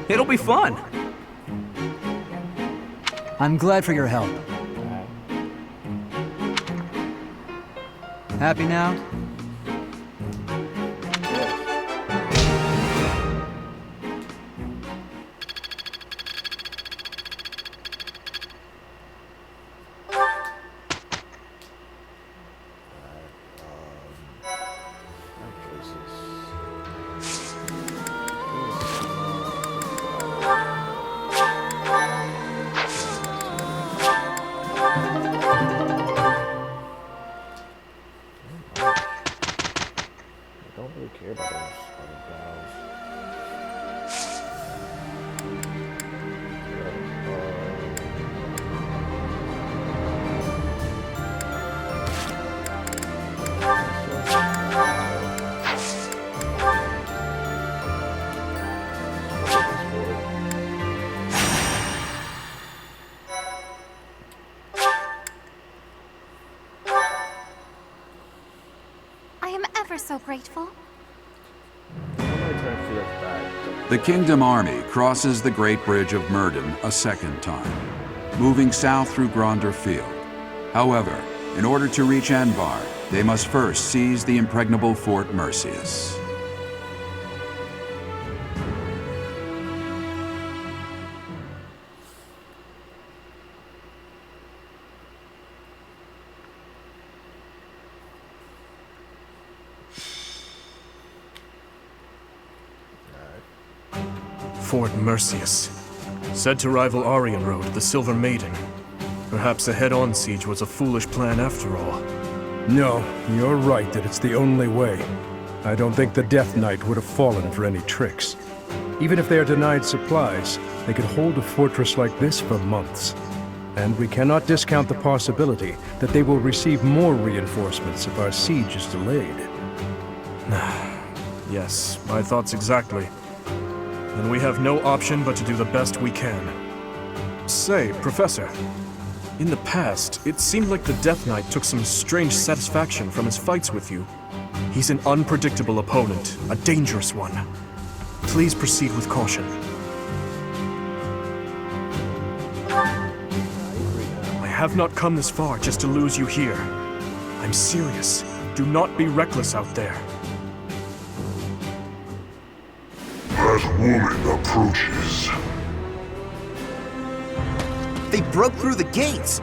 It'll be fun. I'm glad for your help. Happy now? I am ever so grateful. I'm gonna try to feel like The Kingdom Army crosses the Great Bridge of Myrden a second time, moving south through Gronder Field. However, in order to reach Anvar, they must first seize the impregnable Fort Mercius. Fort Mercius. Said to rival Aryan Road, the Silver Maiden. Perhaps a head-on siege was a foolish plan after all. No, you're right that it's the only way. I don't think the Death Knight would have fallen for any tricks. Even if they are denied supplies, they could hold a fortress like this for months. And we cannot discount the possibility that they will receive more reinforcements if our siege is delayed. Yes, my thoughts exactly. Then we have no option but to do the best we can. Say, Professor, in the past, it seemed like the Death Knight took some strange satisfaction from his fights with you. He's an unpredictable opponent, a dangerous one. Please proceed with caution. I have not come this far just to lose you here. I'm serious. Do not be reckless out there. That woman approaches. They broke through the gates.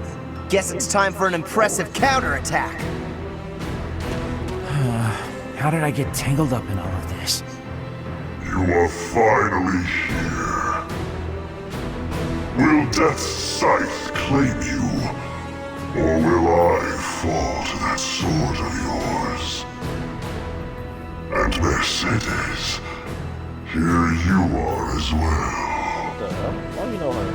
Guess it's time for an impressive counterattack. How did I get tangled up in all of this? You are finally here. Will Death's scythe claim you? Or will I fall to that sword of yours? And Mercedes, here you are as well. What the hell? Why do you know her?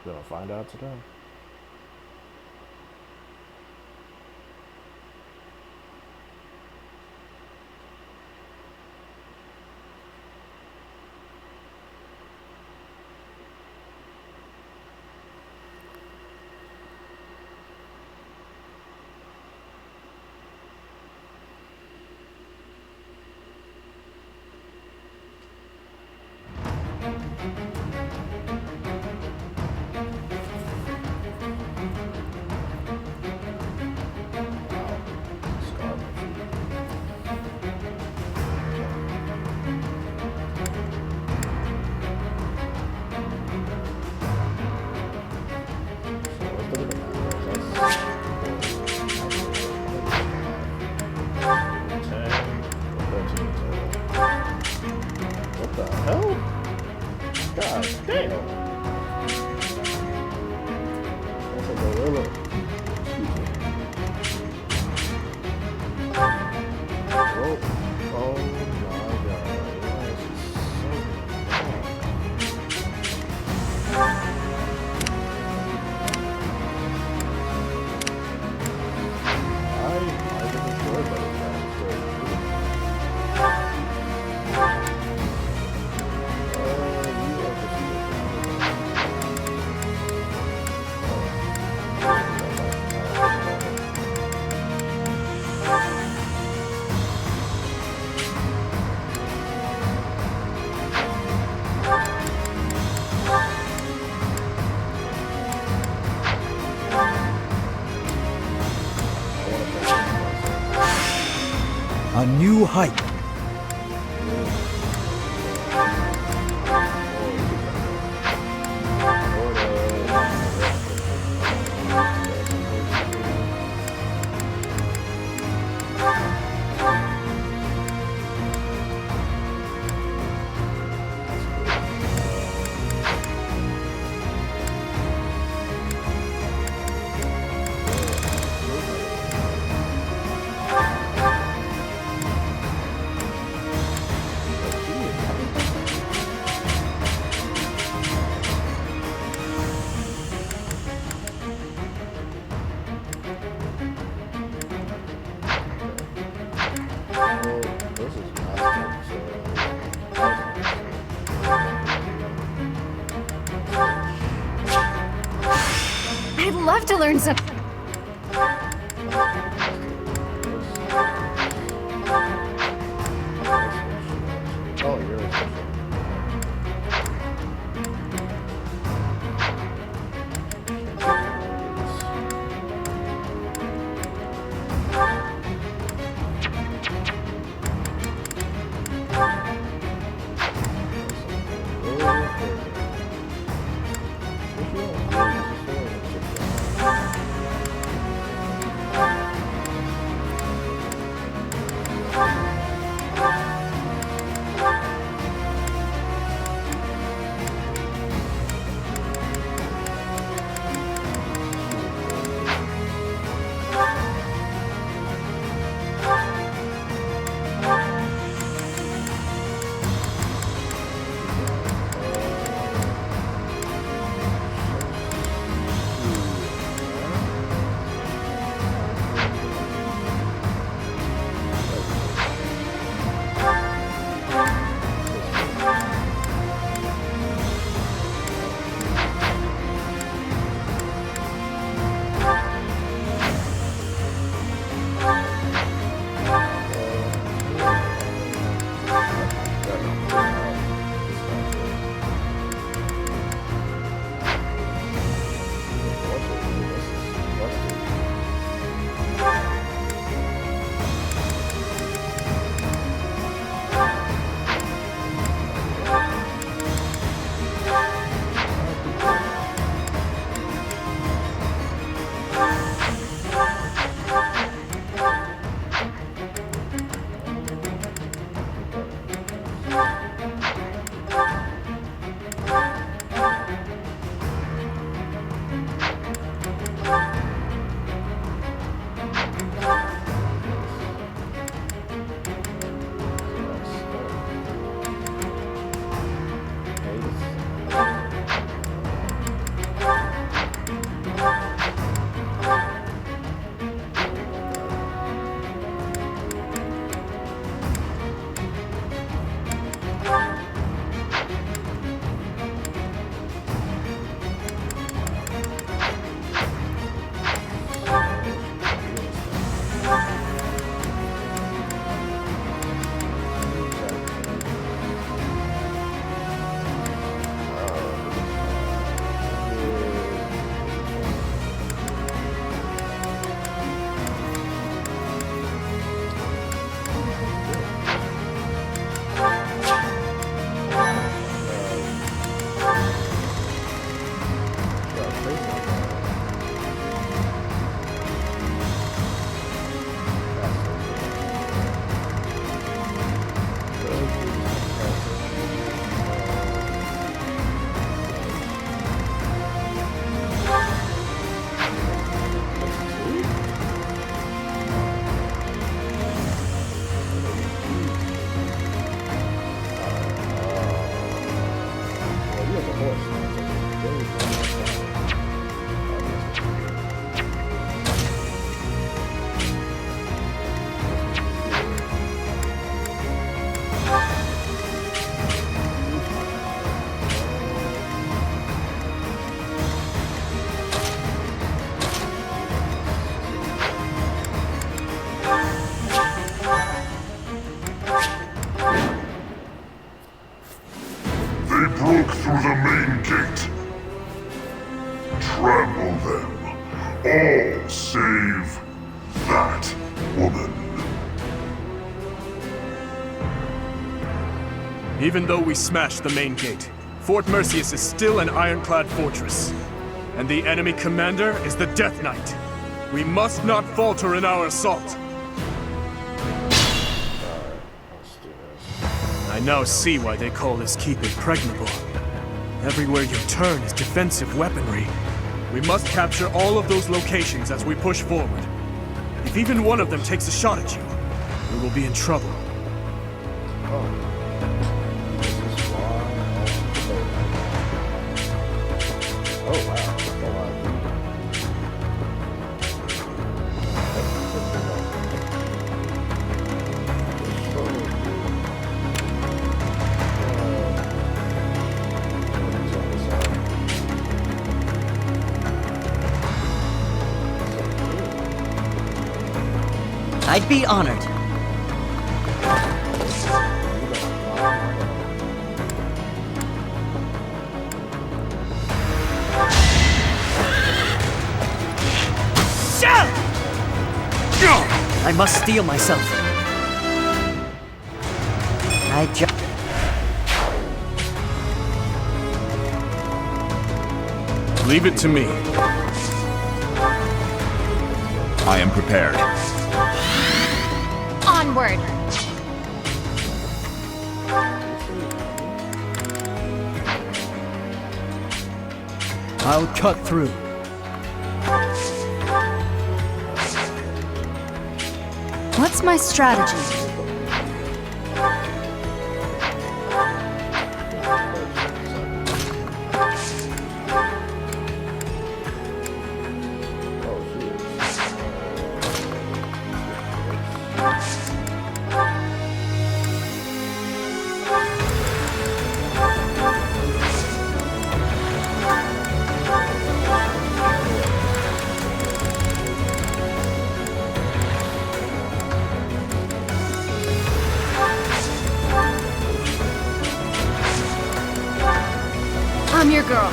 We're gonna find out today. What the hell? God damn. That's a gorilla. Excuse me. Oh, oh my god. This is so bad. I didn't enjoy that. A new height. I'd love to learn some. Even though we smashed the main gate, Fort Mercius is still an ironclad fortress. And the enemy commander is the Death Knight. We must not falter in our assault. I now see why they call this keep impregnable. Everywhere you turn is defensive weaponry. We must capture all of those locations as we push forward. If even one of them takes a shot at you, we will be in trouble. I'd be honored. I must steel myself. Leave it to me. I am prepared. Onward! I'll cut through. What's my strategy? I'm your girl.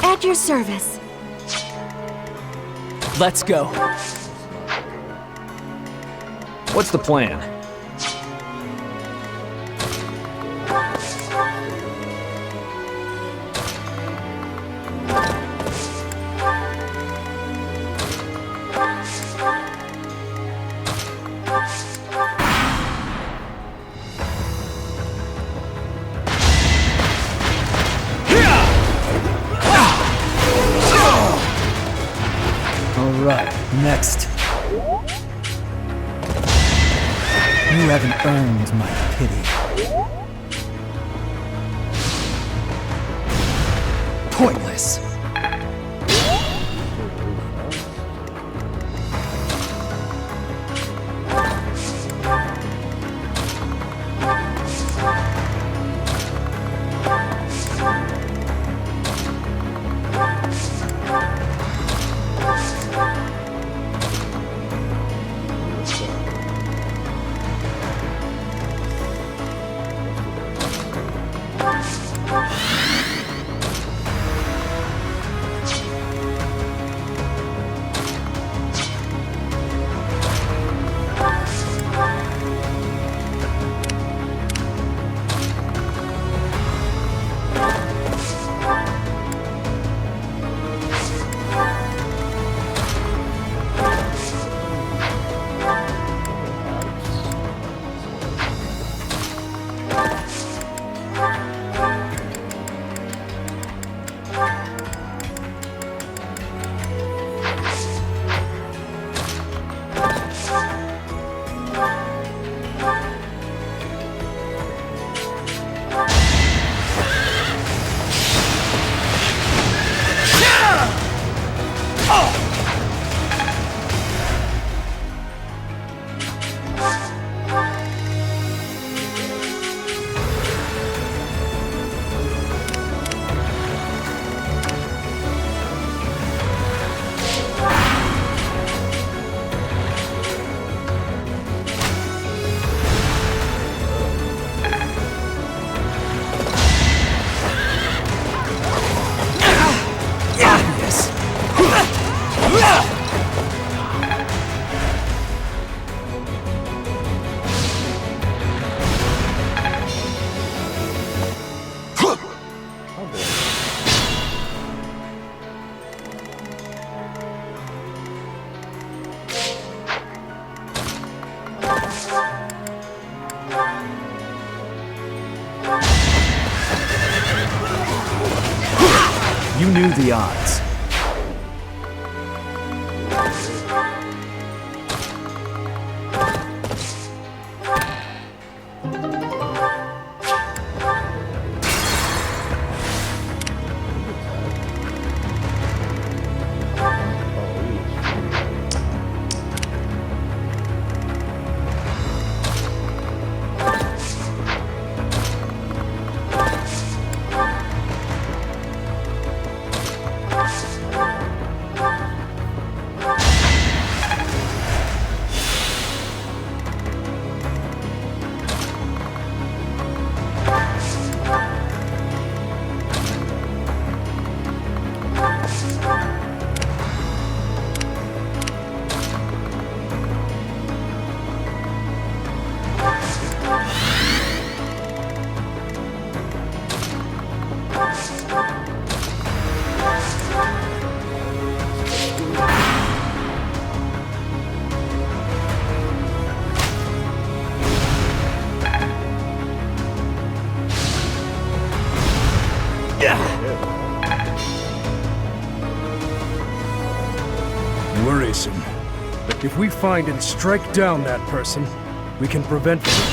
At your service. Let's go. What's the plan? Alright, next. You haven't earned my pity. Pointless. You knew the odds. Worrisome. If we find and strike down that person, we can prevent them.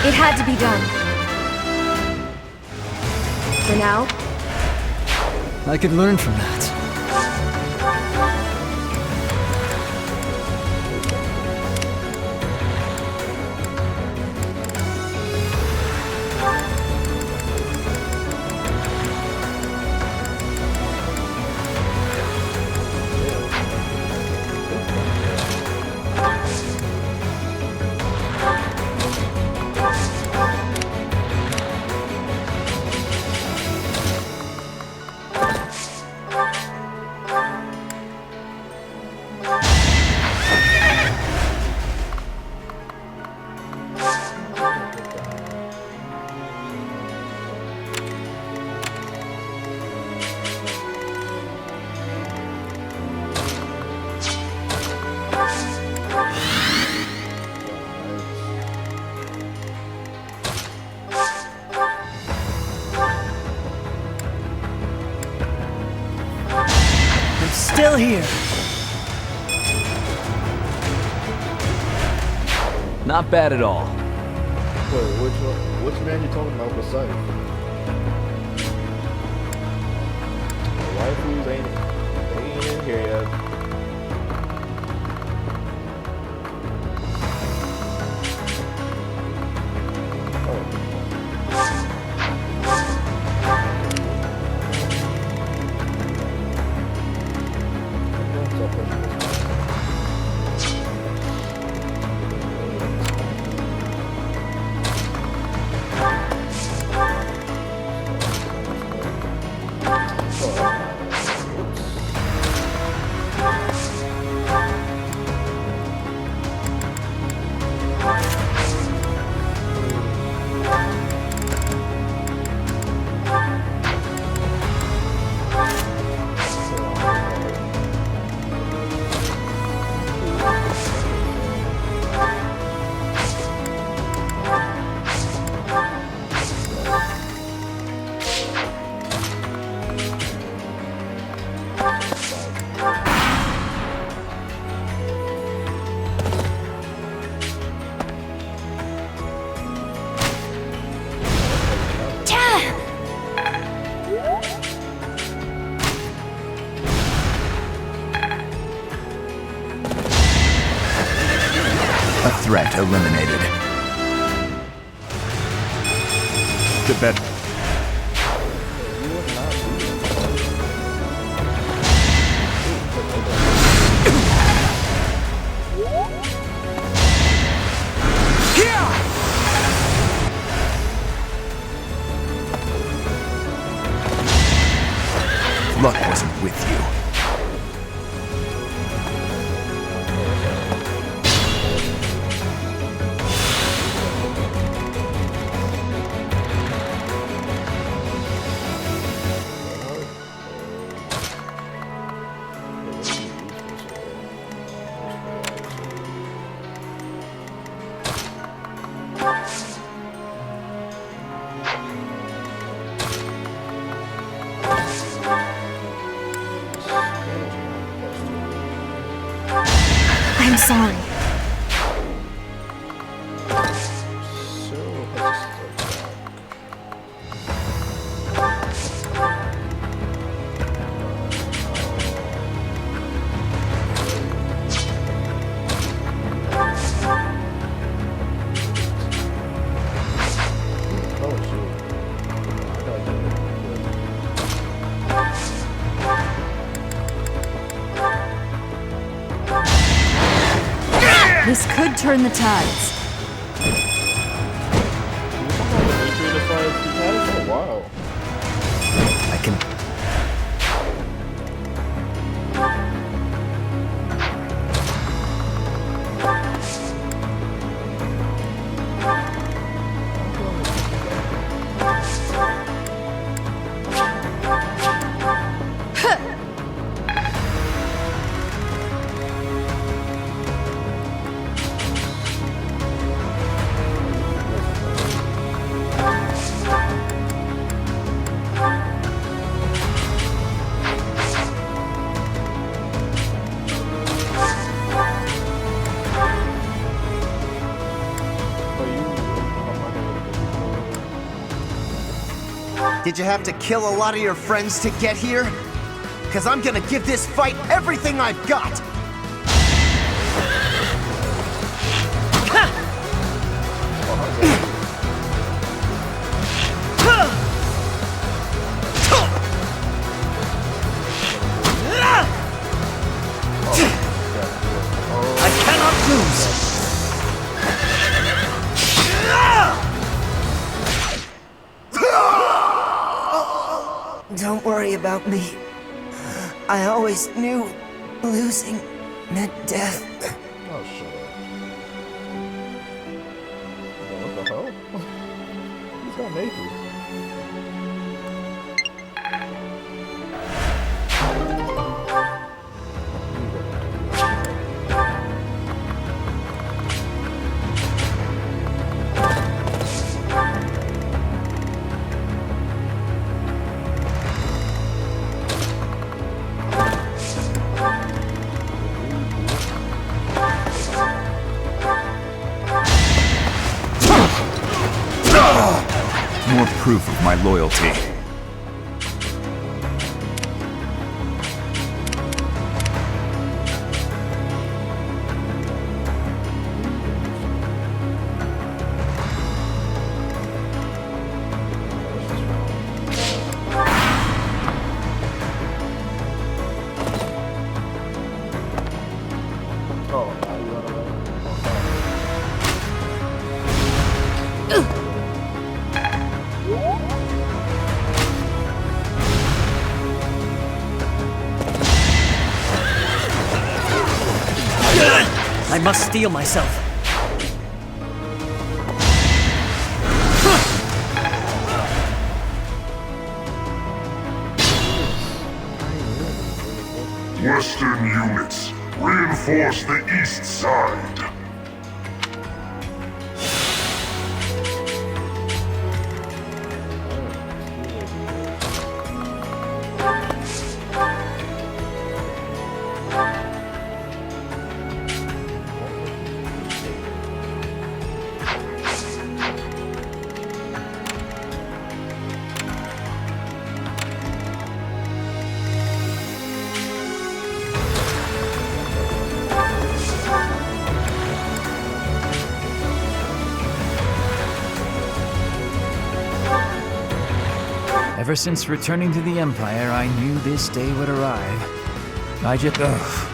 It had to be done. For now, I could learn from that. Still here. Not bad at all. Wait, which man you talking about besides? The waifus ain't in here yet. Threat eliminated. Get bed. Luck wasn't with you. sorry. This could turn the tides. Wow. I can... Did you have to kill a lot of your friends to get here? Because I'm gonna give this fight everything I've got! I cannot lose! Don't worry about me. I always knew losing meant death. Oh, shut up. What the hell? He's got naked. More proof of my loyalty. I must steel myself. Western units, reinforce the east side. Ever since returning to the Empire, I knew this day would arrive. I just... Ugh.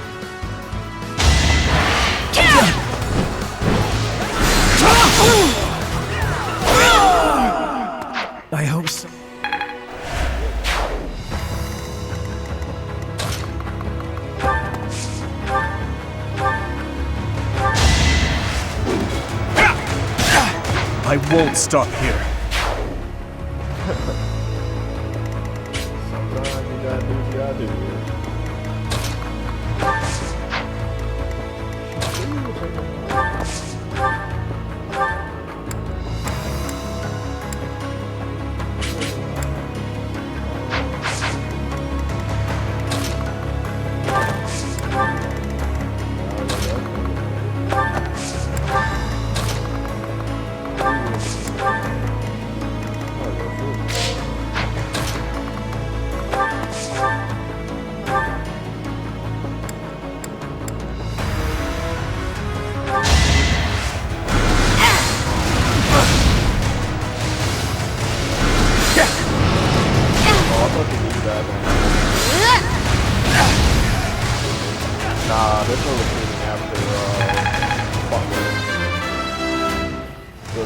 I hope so. I won't stop here. Sometimes you gotta do what you gotta do.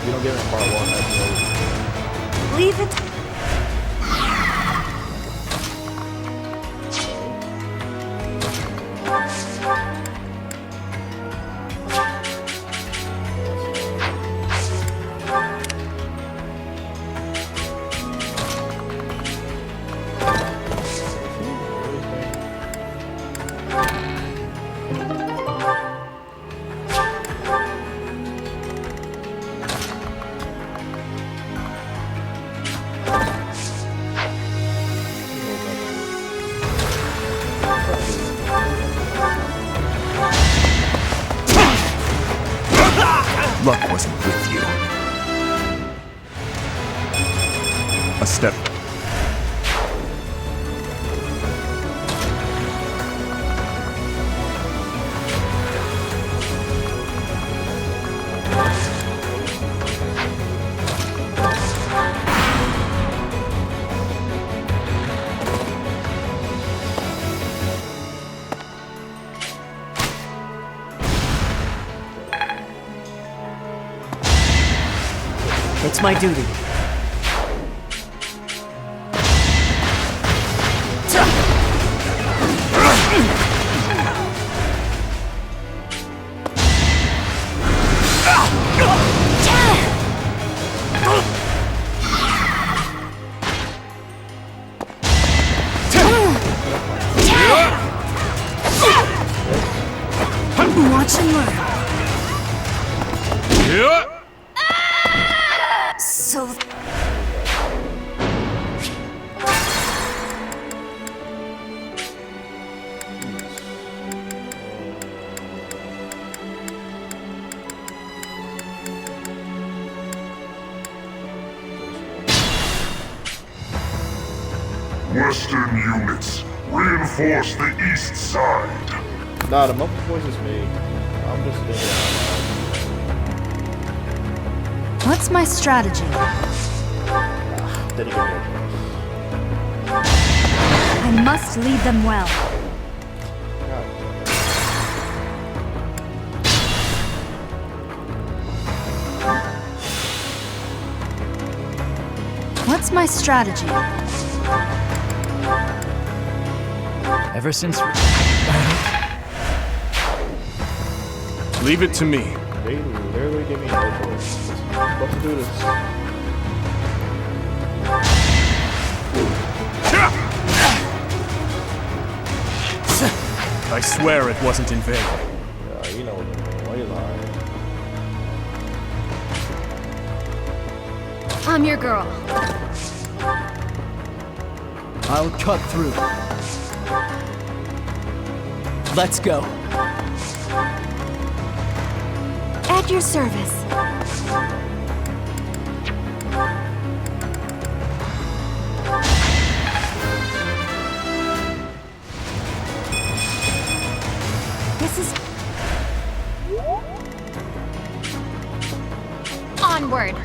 you don't get it in part 1, that's amazing. Leave it. Luck wasn't with you. A step. It's my duty. Watch and learn. So... Western units, reinforce the east side. Nah, the muffled voice is me. I'm just thinking out loud. What's my strategy? Didn't give me a choice. I must lead them well. What's my strategy? Ever since... Leave it to me. They literally give me no choice. I'm supposed to do this. I swear it wasn't in vain. Yeah, you know why you lying. I'm your girl. I'll cut through. Let's go. At your service. This is... Onward.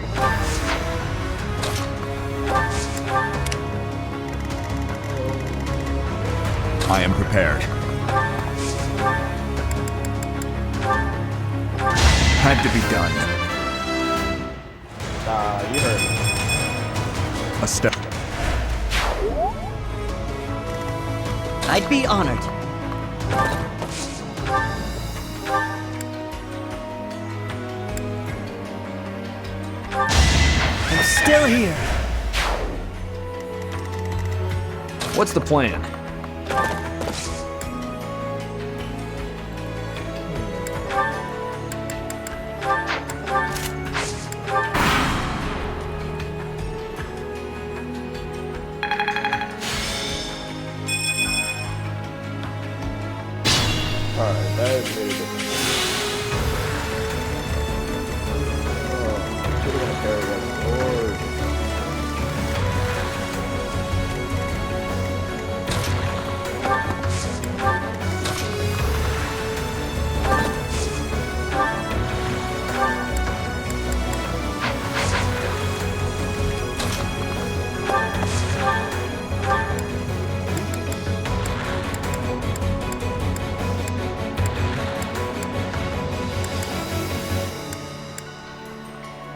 I am prepared. Had to be done. Nah, you heard me. A step. I'd be honored. I'm still here. What's the plan? Alright, that is really good. Oh, should have been a carry that sword.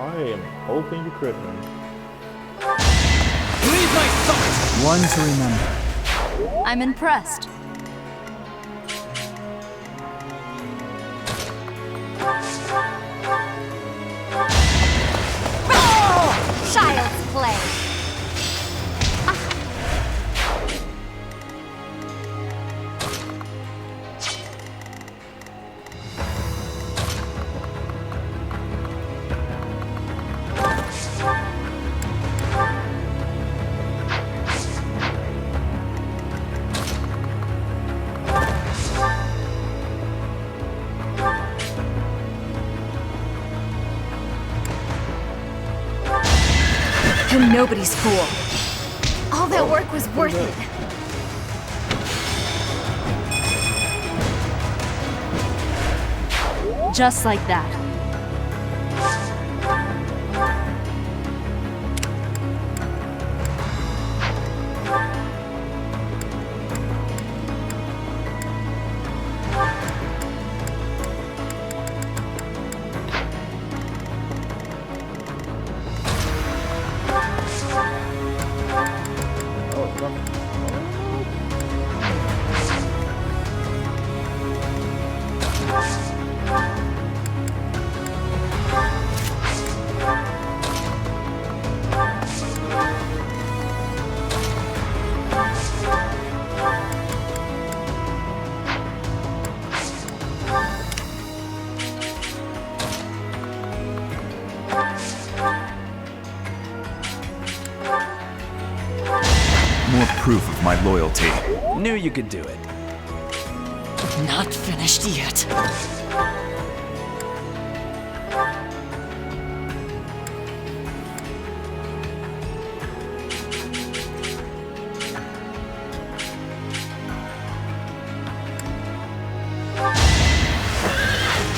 I am hoping you crit him. Leave my sight! One to remember. I'm impressed. Oh! Child's play. You're nobody's fool. All that work was worth it. Just like that. More proof of my loyalty. Knew you could do it. Not finished yet.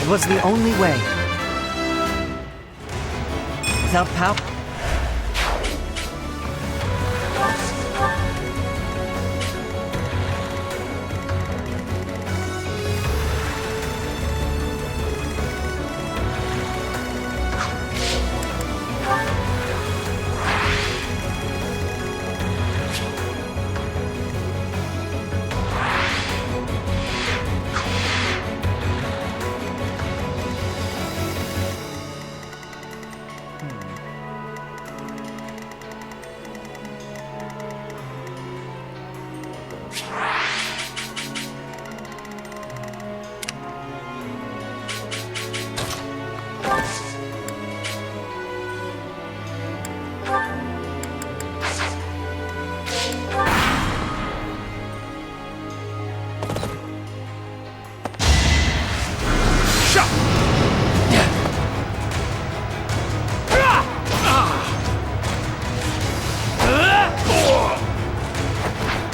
It was the only way. Without power.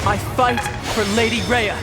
I fight for Lady Rhea.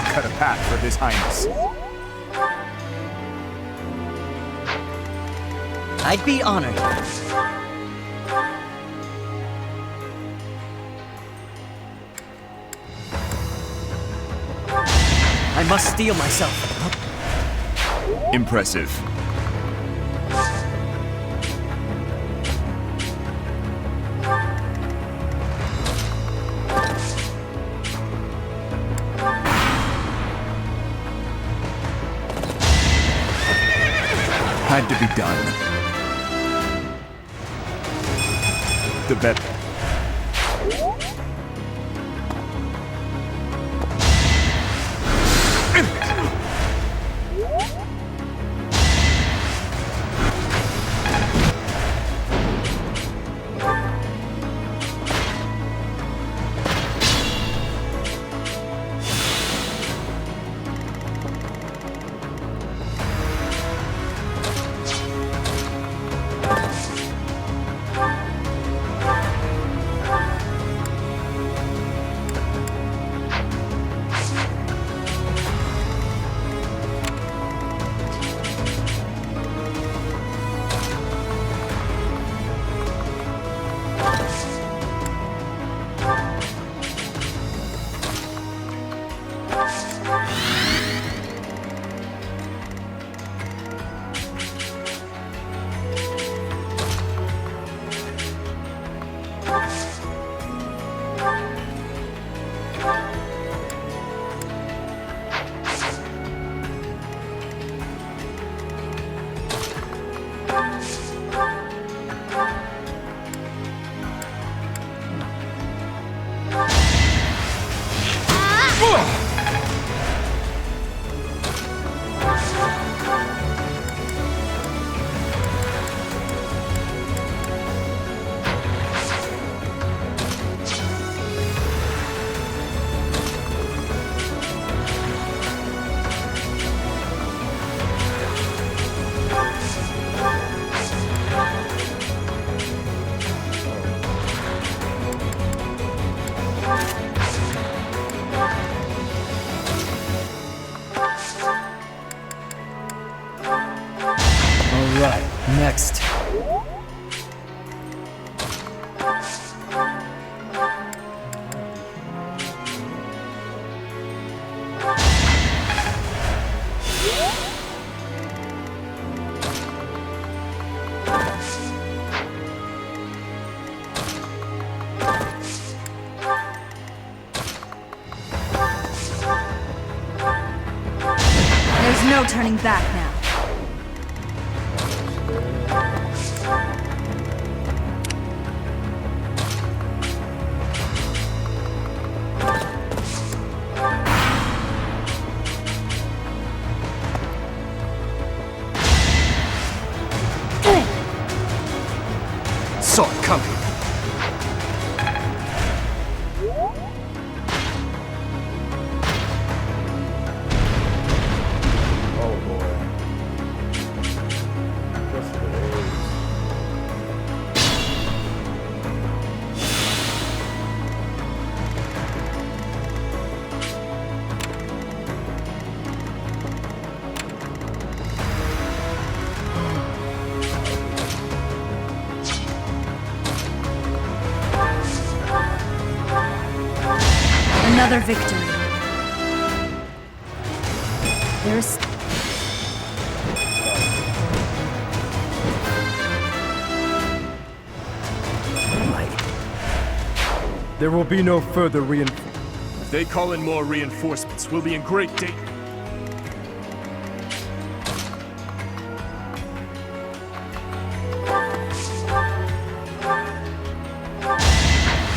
cut a path for His Highness. I'd be honored. I must steel myself. Impressive. Had to be done. The better. Alright, next. There's no turning back now. Saw it coming. Oh boy. Just the waves. Another victory. There's... There will be no further reinforcements. If they call in more reinforcements, we'll be in great danger.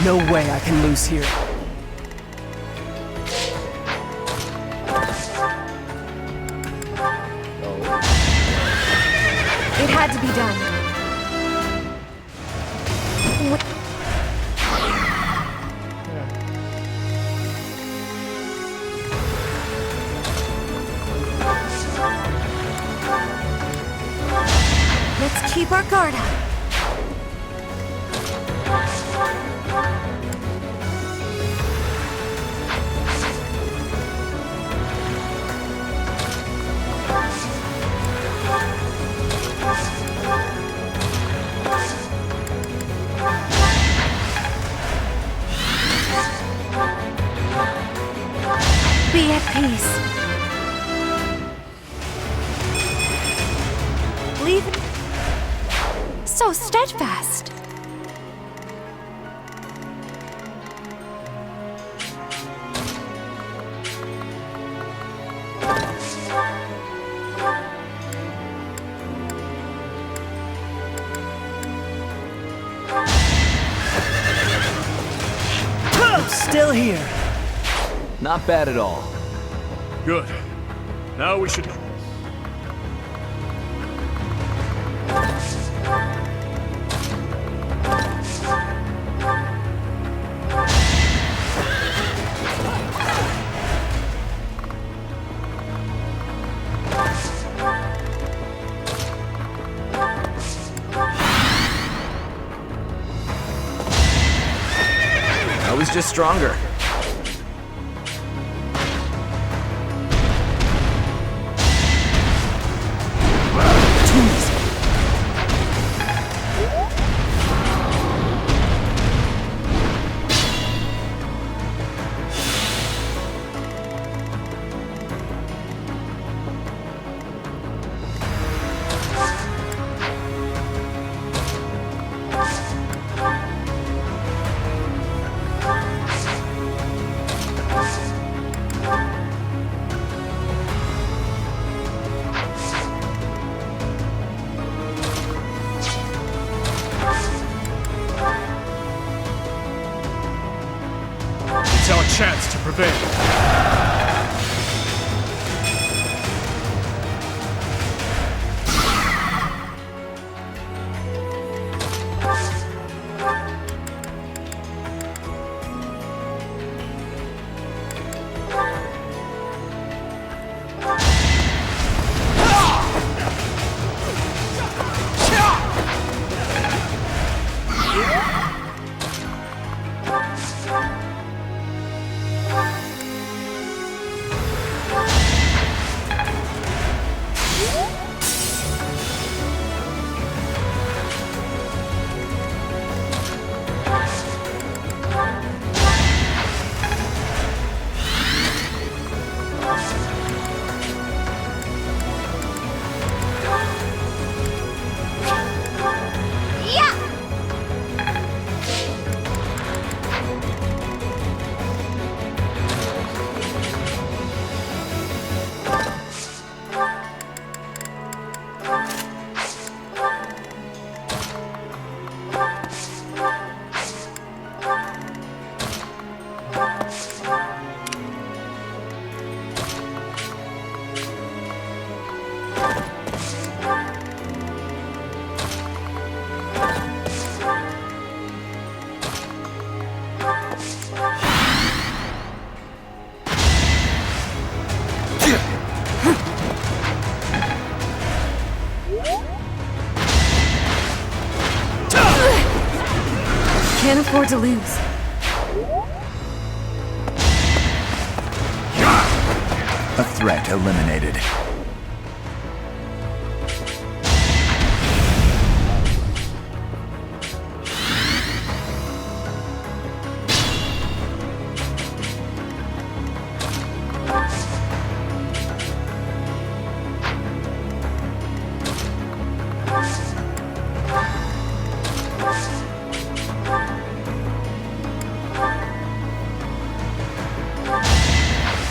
No way I can lose here. It had to be done. Let's keep our guard up. so steadfast. I'm still here. Not bad at all. Good. Now we should... I was just stronger. It's our chance to prevail. Can't afford to lose. A threat eliminated.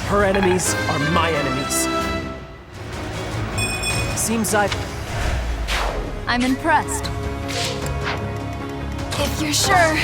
Her enemies are my enemies. Seems I'm impressed. If you're sure.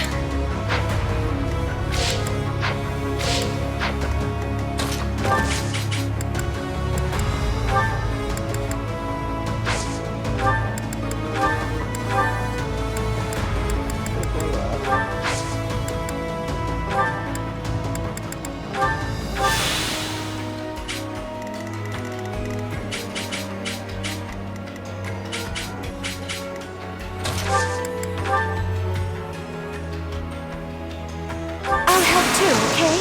I'll help too, okay?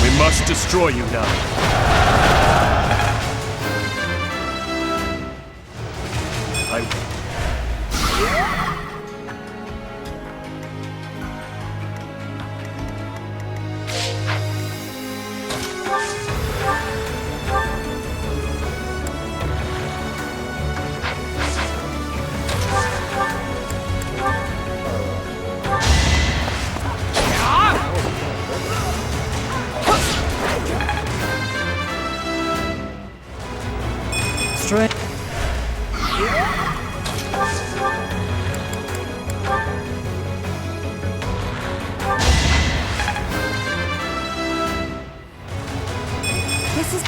We must destroy you now. strength. This is...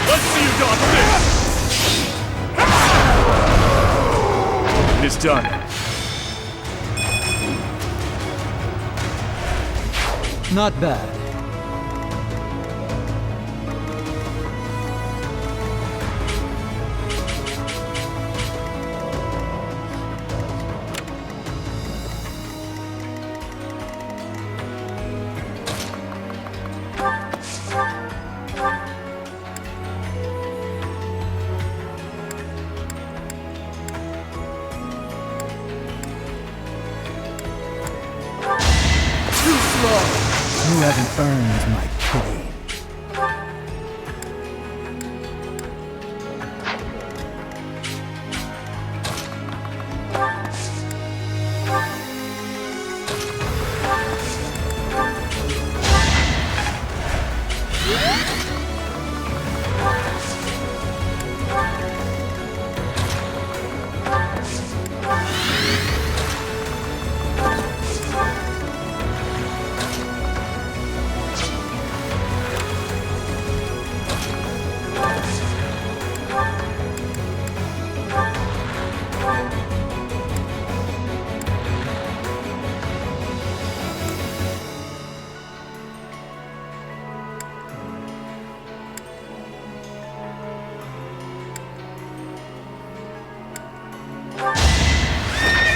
Let's see you dodge this! It is done. Not bad. You haven't earned my pity.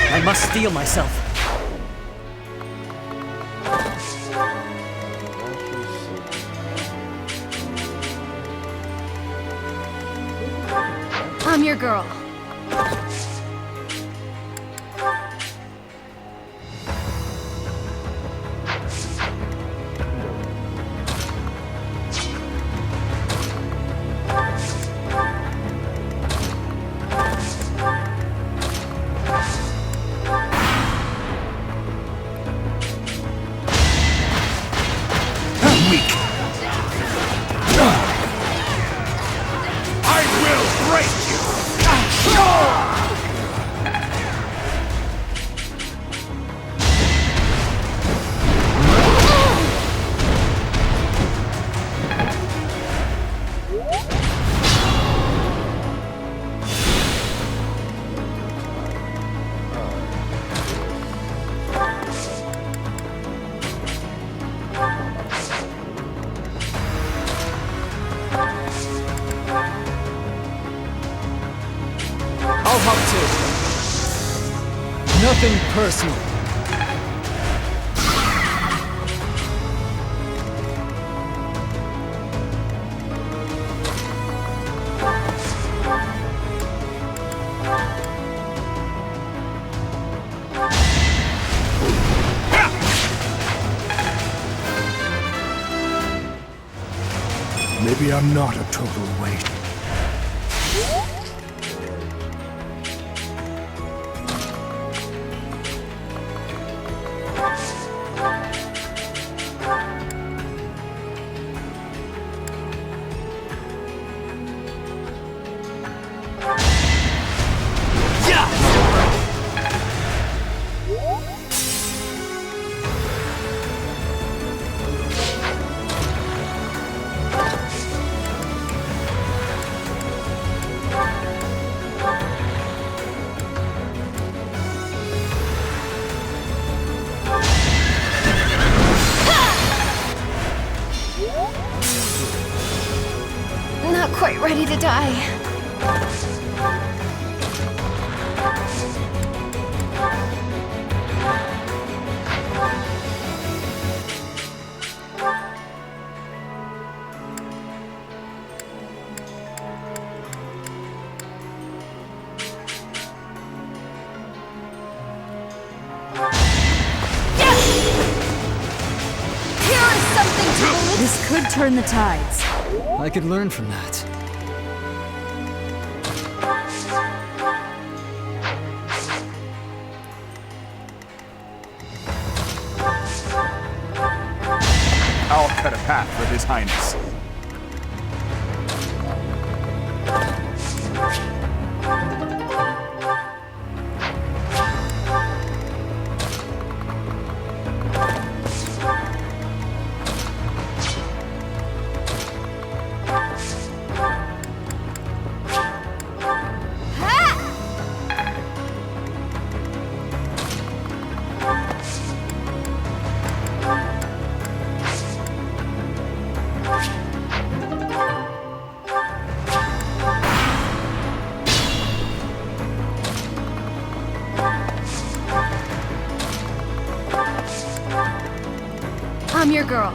I must steel myself. I'm your girl. I'll hop too. Nothing personal. Maybe I'm not a total waste. quite ready to die. This could turn the tides. I could learn from that. I'll cut a path for His Highness. I'm your girl.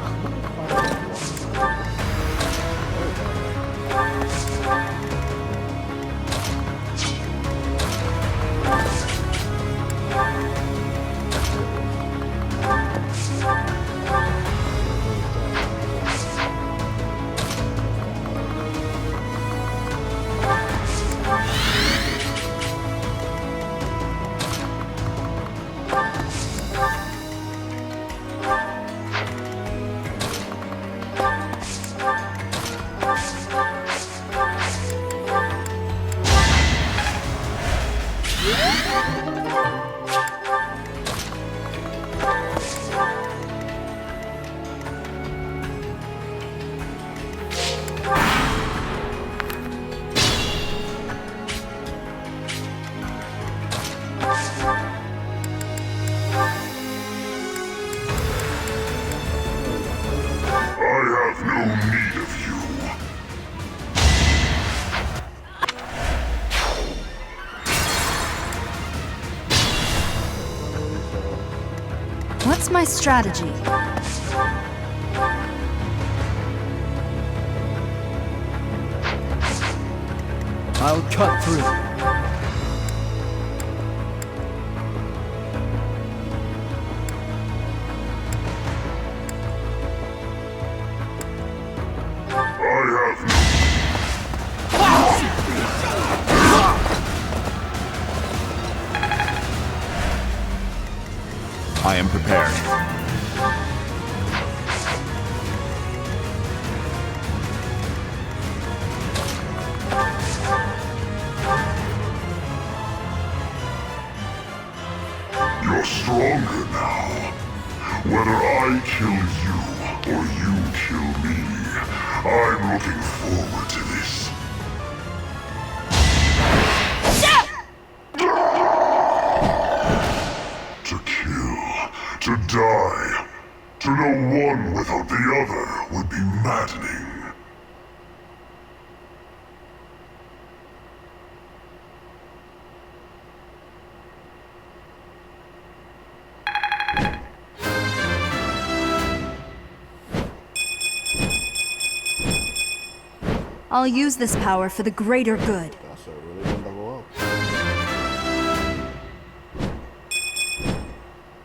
What's my strategy? I'll cut through. I am prepared. You're stronger now. Whether I kill you or you kill me, I'm looking forward to this. To kill, to die, to know one without the other would be maddening. I'll use this power for the greater good. That's a really good level up.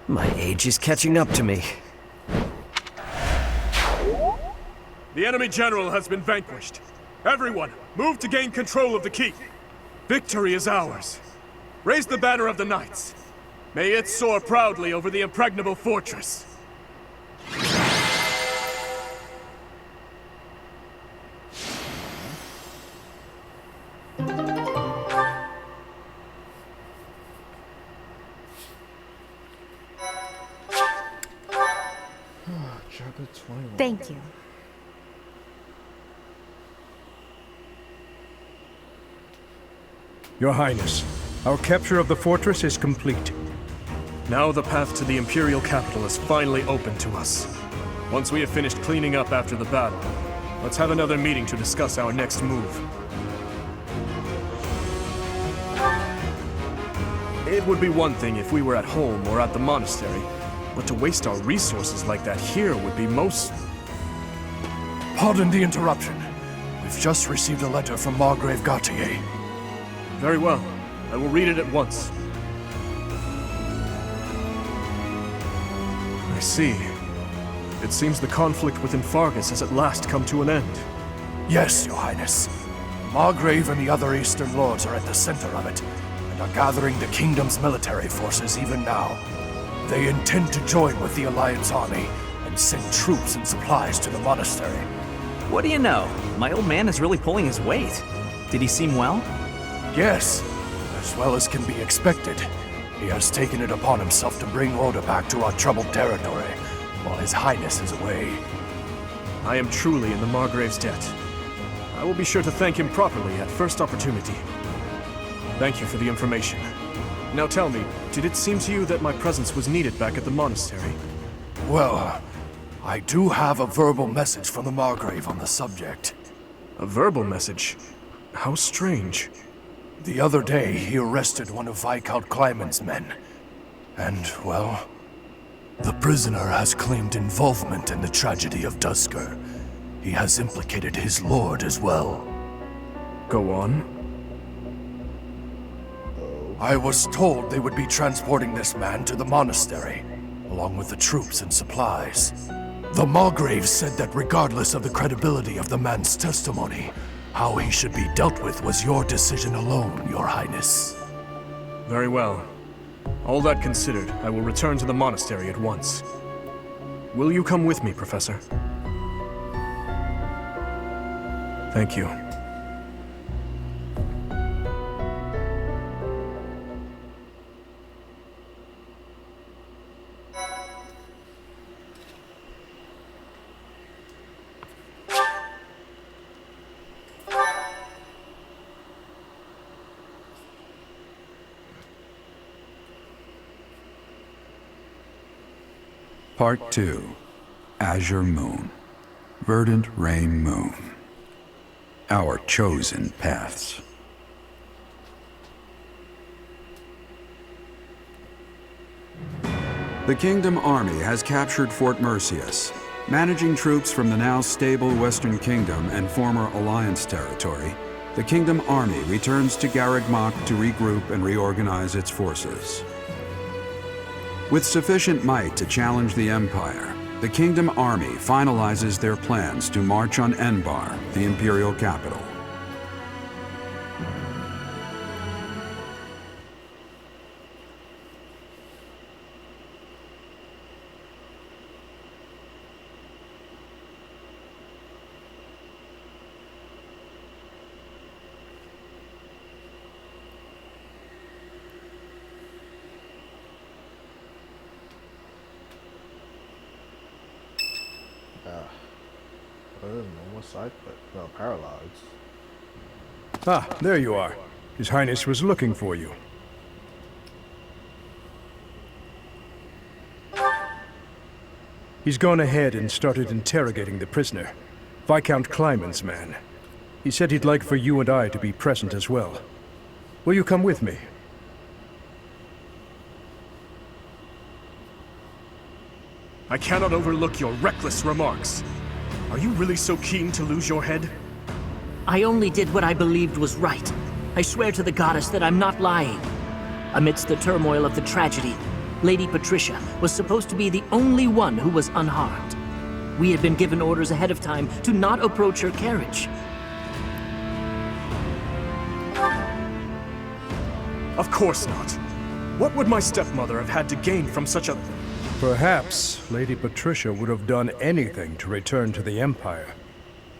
My age is catching up to me. The enemy general has been vanquished. Everyone, move to gain control of the keep. Victory is ours. Raise the banner of the knights. May it soar proudly over the impregnable fortress. Chapter 21. Thank you. Your Highness, our capture of the fortress is complete. Now the path to the Imperial capital is finally open to us. Once we have finished cleaning up after the battle, Let's have another meeting to discuss our next move. It would be one thing if we were at home or at the monastery, but to waste our resources like that here would be most... Pardon the interruption. We've just received a letter from Margrave Gautier. Very well. I will read it at once. I see. It seems the conflict within Fargus has at last come to an end. Yes, Your Highness. Margrave and the other Eastern Lords are at the center of it, and are gathering the kingdom's military forces even now. They intend to join with the Alliance army and send troops and supplies to the monastery. What do you know? My old man is really pulling his weight. Did he seem well? Yes, as well as can be expected. He has taken it upon himself to bring order back to our troubled territory, while His Highness is away. I am truly in the Margrave's debt. I will be sure to thank him properly at first opportunity. Thank you for the information. Now tell me, did it seem to you that my presence was needed back at the monastery? Well, I do have a verbal message from the Margrave on the subject. A verbal message? How strange. The other day, he arrested one of Viscount Kleiman's men. And, well, the prisoner has claimed involvement in the tragedy of Dusker. He has implicated his lord as well. Go on. I was told they would be transporting this man to the monastery, along with the troops and supplies. The Margrave said that regardless of the credibility of the man's testimony, how he should be dealt with was your decision alone, Your Highness. Very well. All that considered, I will return to the monastery at once. Will you come with me, Professor? Thank you. Part 2. Azure Moon. Verdant Rain Moon. Our chosen paths. The Kingdom Army has captured Fort Mercius. Managing troops from the now stable Western Kingdom and former Alliance territory, the Kingdom Army returns to Garreg Mach to regroup and reorganize its forces. With sufficient might to challenge the Empire, the Kingdom Army finalizes their plans to march on Enbar, the Imperial capital. What is normal sight, but no paralogs. Ah, there you are. His Highness was looking for you. He's gone ahead and started interrogating the prisoner, Viscount Kleiman's man. He said he'd like for you and I to be present as well. Will you come with me? I cannot overlook your reckless remarks. Are you really so keen to lose your head? I only did what I believed was right. I swear to the goddess that I'm not lying. Amidst the turmoil of the tragedy, Lady Patricia was supposed to be the only one who was unharmed. We had been given orders ahead of time to not approach her carriage. Of course not. What would my stepmother have had to gain from such a... Perhaps Lady Patricia would have done anything to return to the Empire,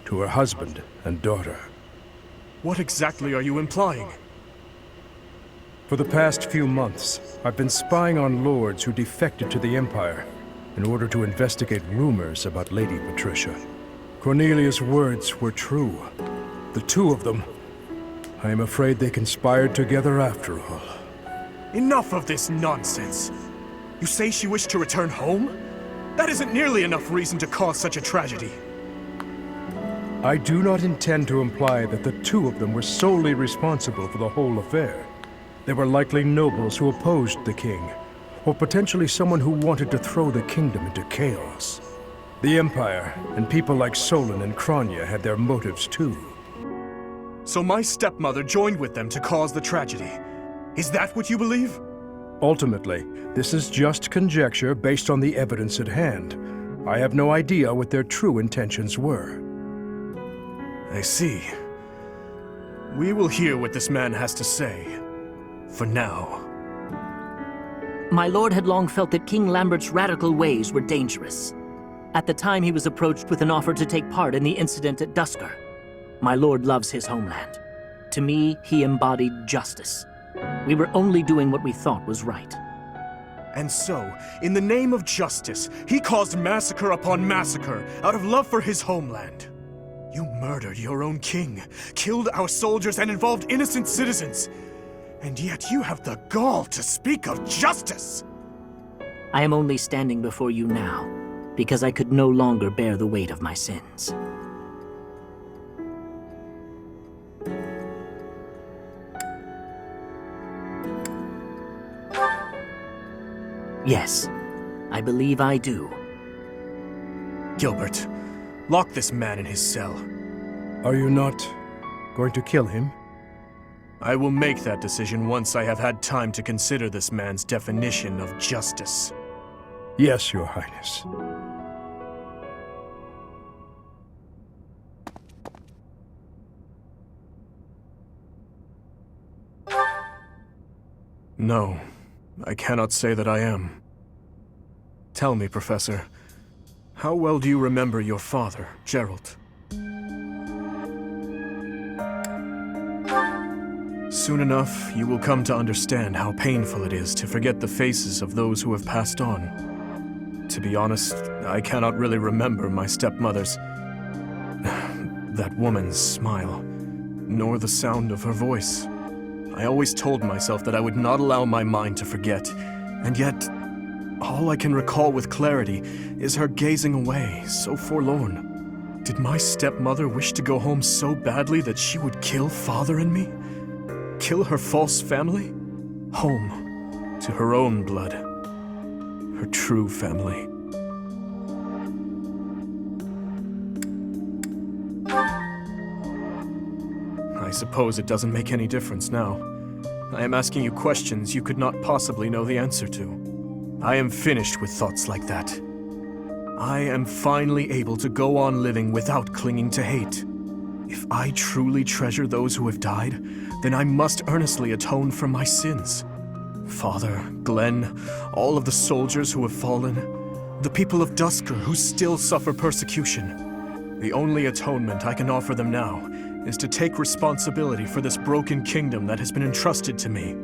to her husband and daughter. What exactly are you implying? For the past few months, I've been spying on lords who defected to the Empire in order to investigate rumors about Lady Patricia. Cornelia's words were true. The two of them, I am afraid they conspired together after all. Enough of this nonsense! You say she wished to return home? That isn't nearly enough reason to cause such a tragedy. I do not intend to imply that the two of them were solely responsible for the whole affair. They were likely nobles who opposed the king, or potentially someone who wanted to throw the kingdom into chaos. The Empire, and people like Solon and Kranya had their motives too. So my stepmother joined with them to cause the tragedy. Is that what you believe? Ultimately, this is just conjecture based on the evidence at hand. I have no idea what their true intentions were. I see. We will hear what this man has to say. For now. My lord had long felt that King Lambert's radical ways were dangerous. At the time he was approached with an offer to take part in the incident at Duscur. My lord loves his homeland. To me, he embodied justice. We were only doing what we thought was right. And so, in the name of justice, he caused massacre upon massacre out of love for his homeland. You murdered your own king, killed our soldiers, and involved innocent citizens. And yet you have the gall to speak of justice! I am only standing before you now, because I could no longer bear the weight of my sins. Yes, I believe I do. Gilbert, lock this man in his cell. Are you not going to kill him? I will make that decision once I have had time to consider this man's definition of justice. Yes, Your Highness. No, I cannot say that I am. Tell me, Professor, how well do you remember your father, Gerald? Soon enough, you will come to understand how painful it is to forget the faces of those who have passed on. To be honest, I cannot really remember my stepmother's... that woman's smile, nor the sound of her voice. I always told myself that I would not allow my mind to forget, and yet, all I can recall with clarity is her gazing away, so forlorn. Did my stepmother wish to go home so badly that she would kill Father and me? Kill her false family? Home, to her own blood. Her true family. I suppose it doesn't make any difference now. I am asking you questions you could not possibly know the answer to. I am finished with thoughts like that. I am finally able to go on living without clinging to hate. If I truly treasure those who have died, then I must earnestly atone for my sins. Father, Glenn, all of the soldiers who have fallen, the people of Duscur who still suffer persecution. The only atonement I can offer them now is to take responsibility for this broken kingdom that has been entrusted to me.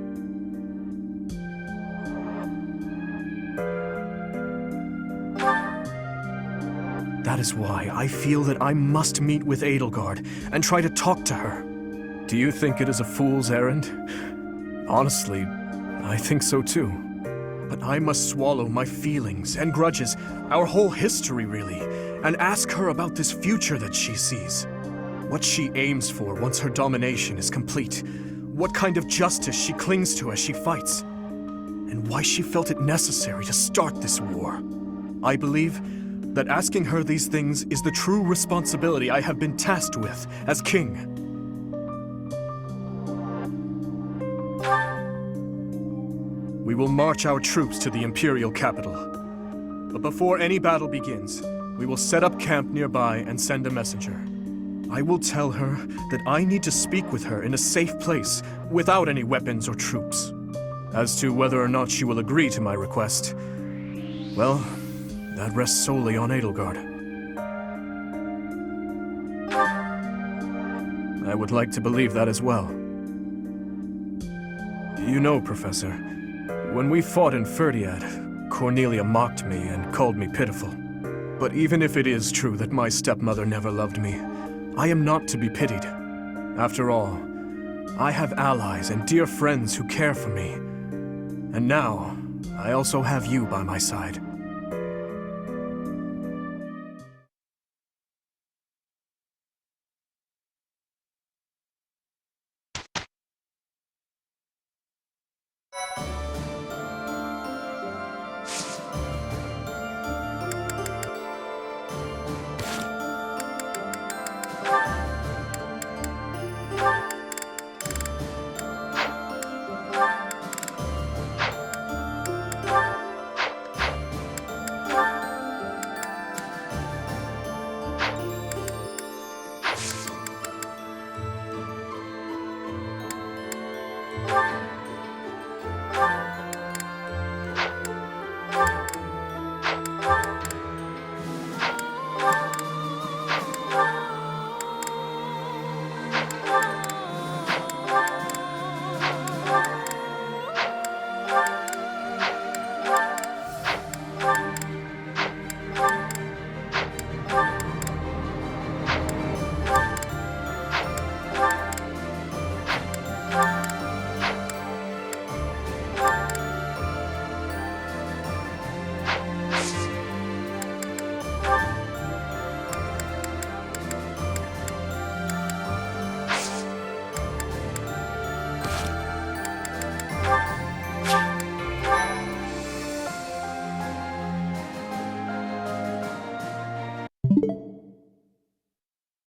That is why I feel that I must meet with Edelgard and try to talk to her. Do you think it is a fool's errand? Honestly, I think so too. But I must swallow my feelings and grudges, our whole history really, and ask her about this future that she sees. What she aims for once her domination is complete. What kind of justice she clings to as she fights. And why she felt it necessary to start this war. I believe that asking her these things is the true responsibility I have been tasked with as king. We will march our troops to the Imperial capital. But before any battle begins, we will set up camp nearby and send a messenger. I will tell her that I need to speak with her in a safe place, without any weapons or troops. As to whether or not she will agree to my request, well, that rests solely on Edelgard. I would like to believe that as well. You know, Professor, when we fought in Ferdiad, Cornelia mocked me and called me pitiful. But even if it is true that my stepmother never loved me, I am not to be pitied. After all, I have allies and dear friends who care for me. And now, I also have you by my side.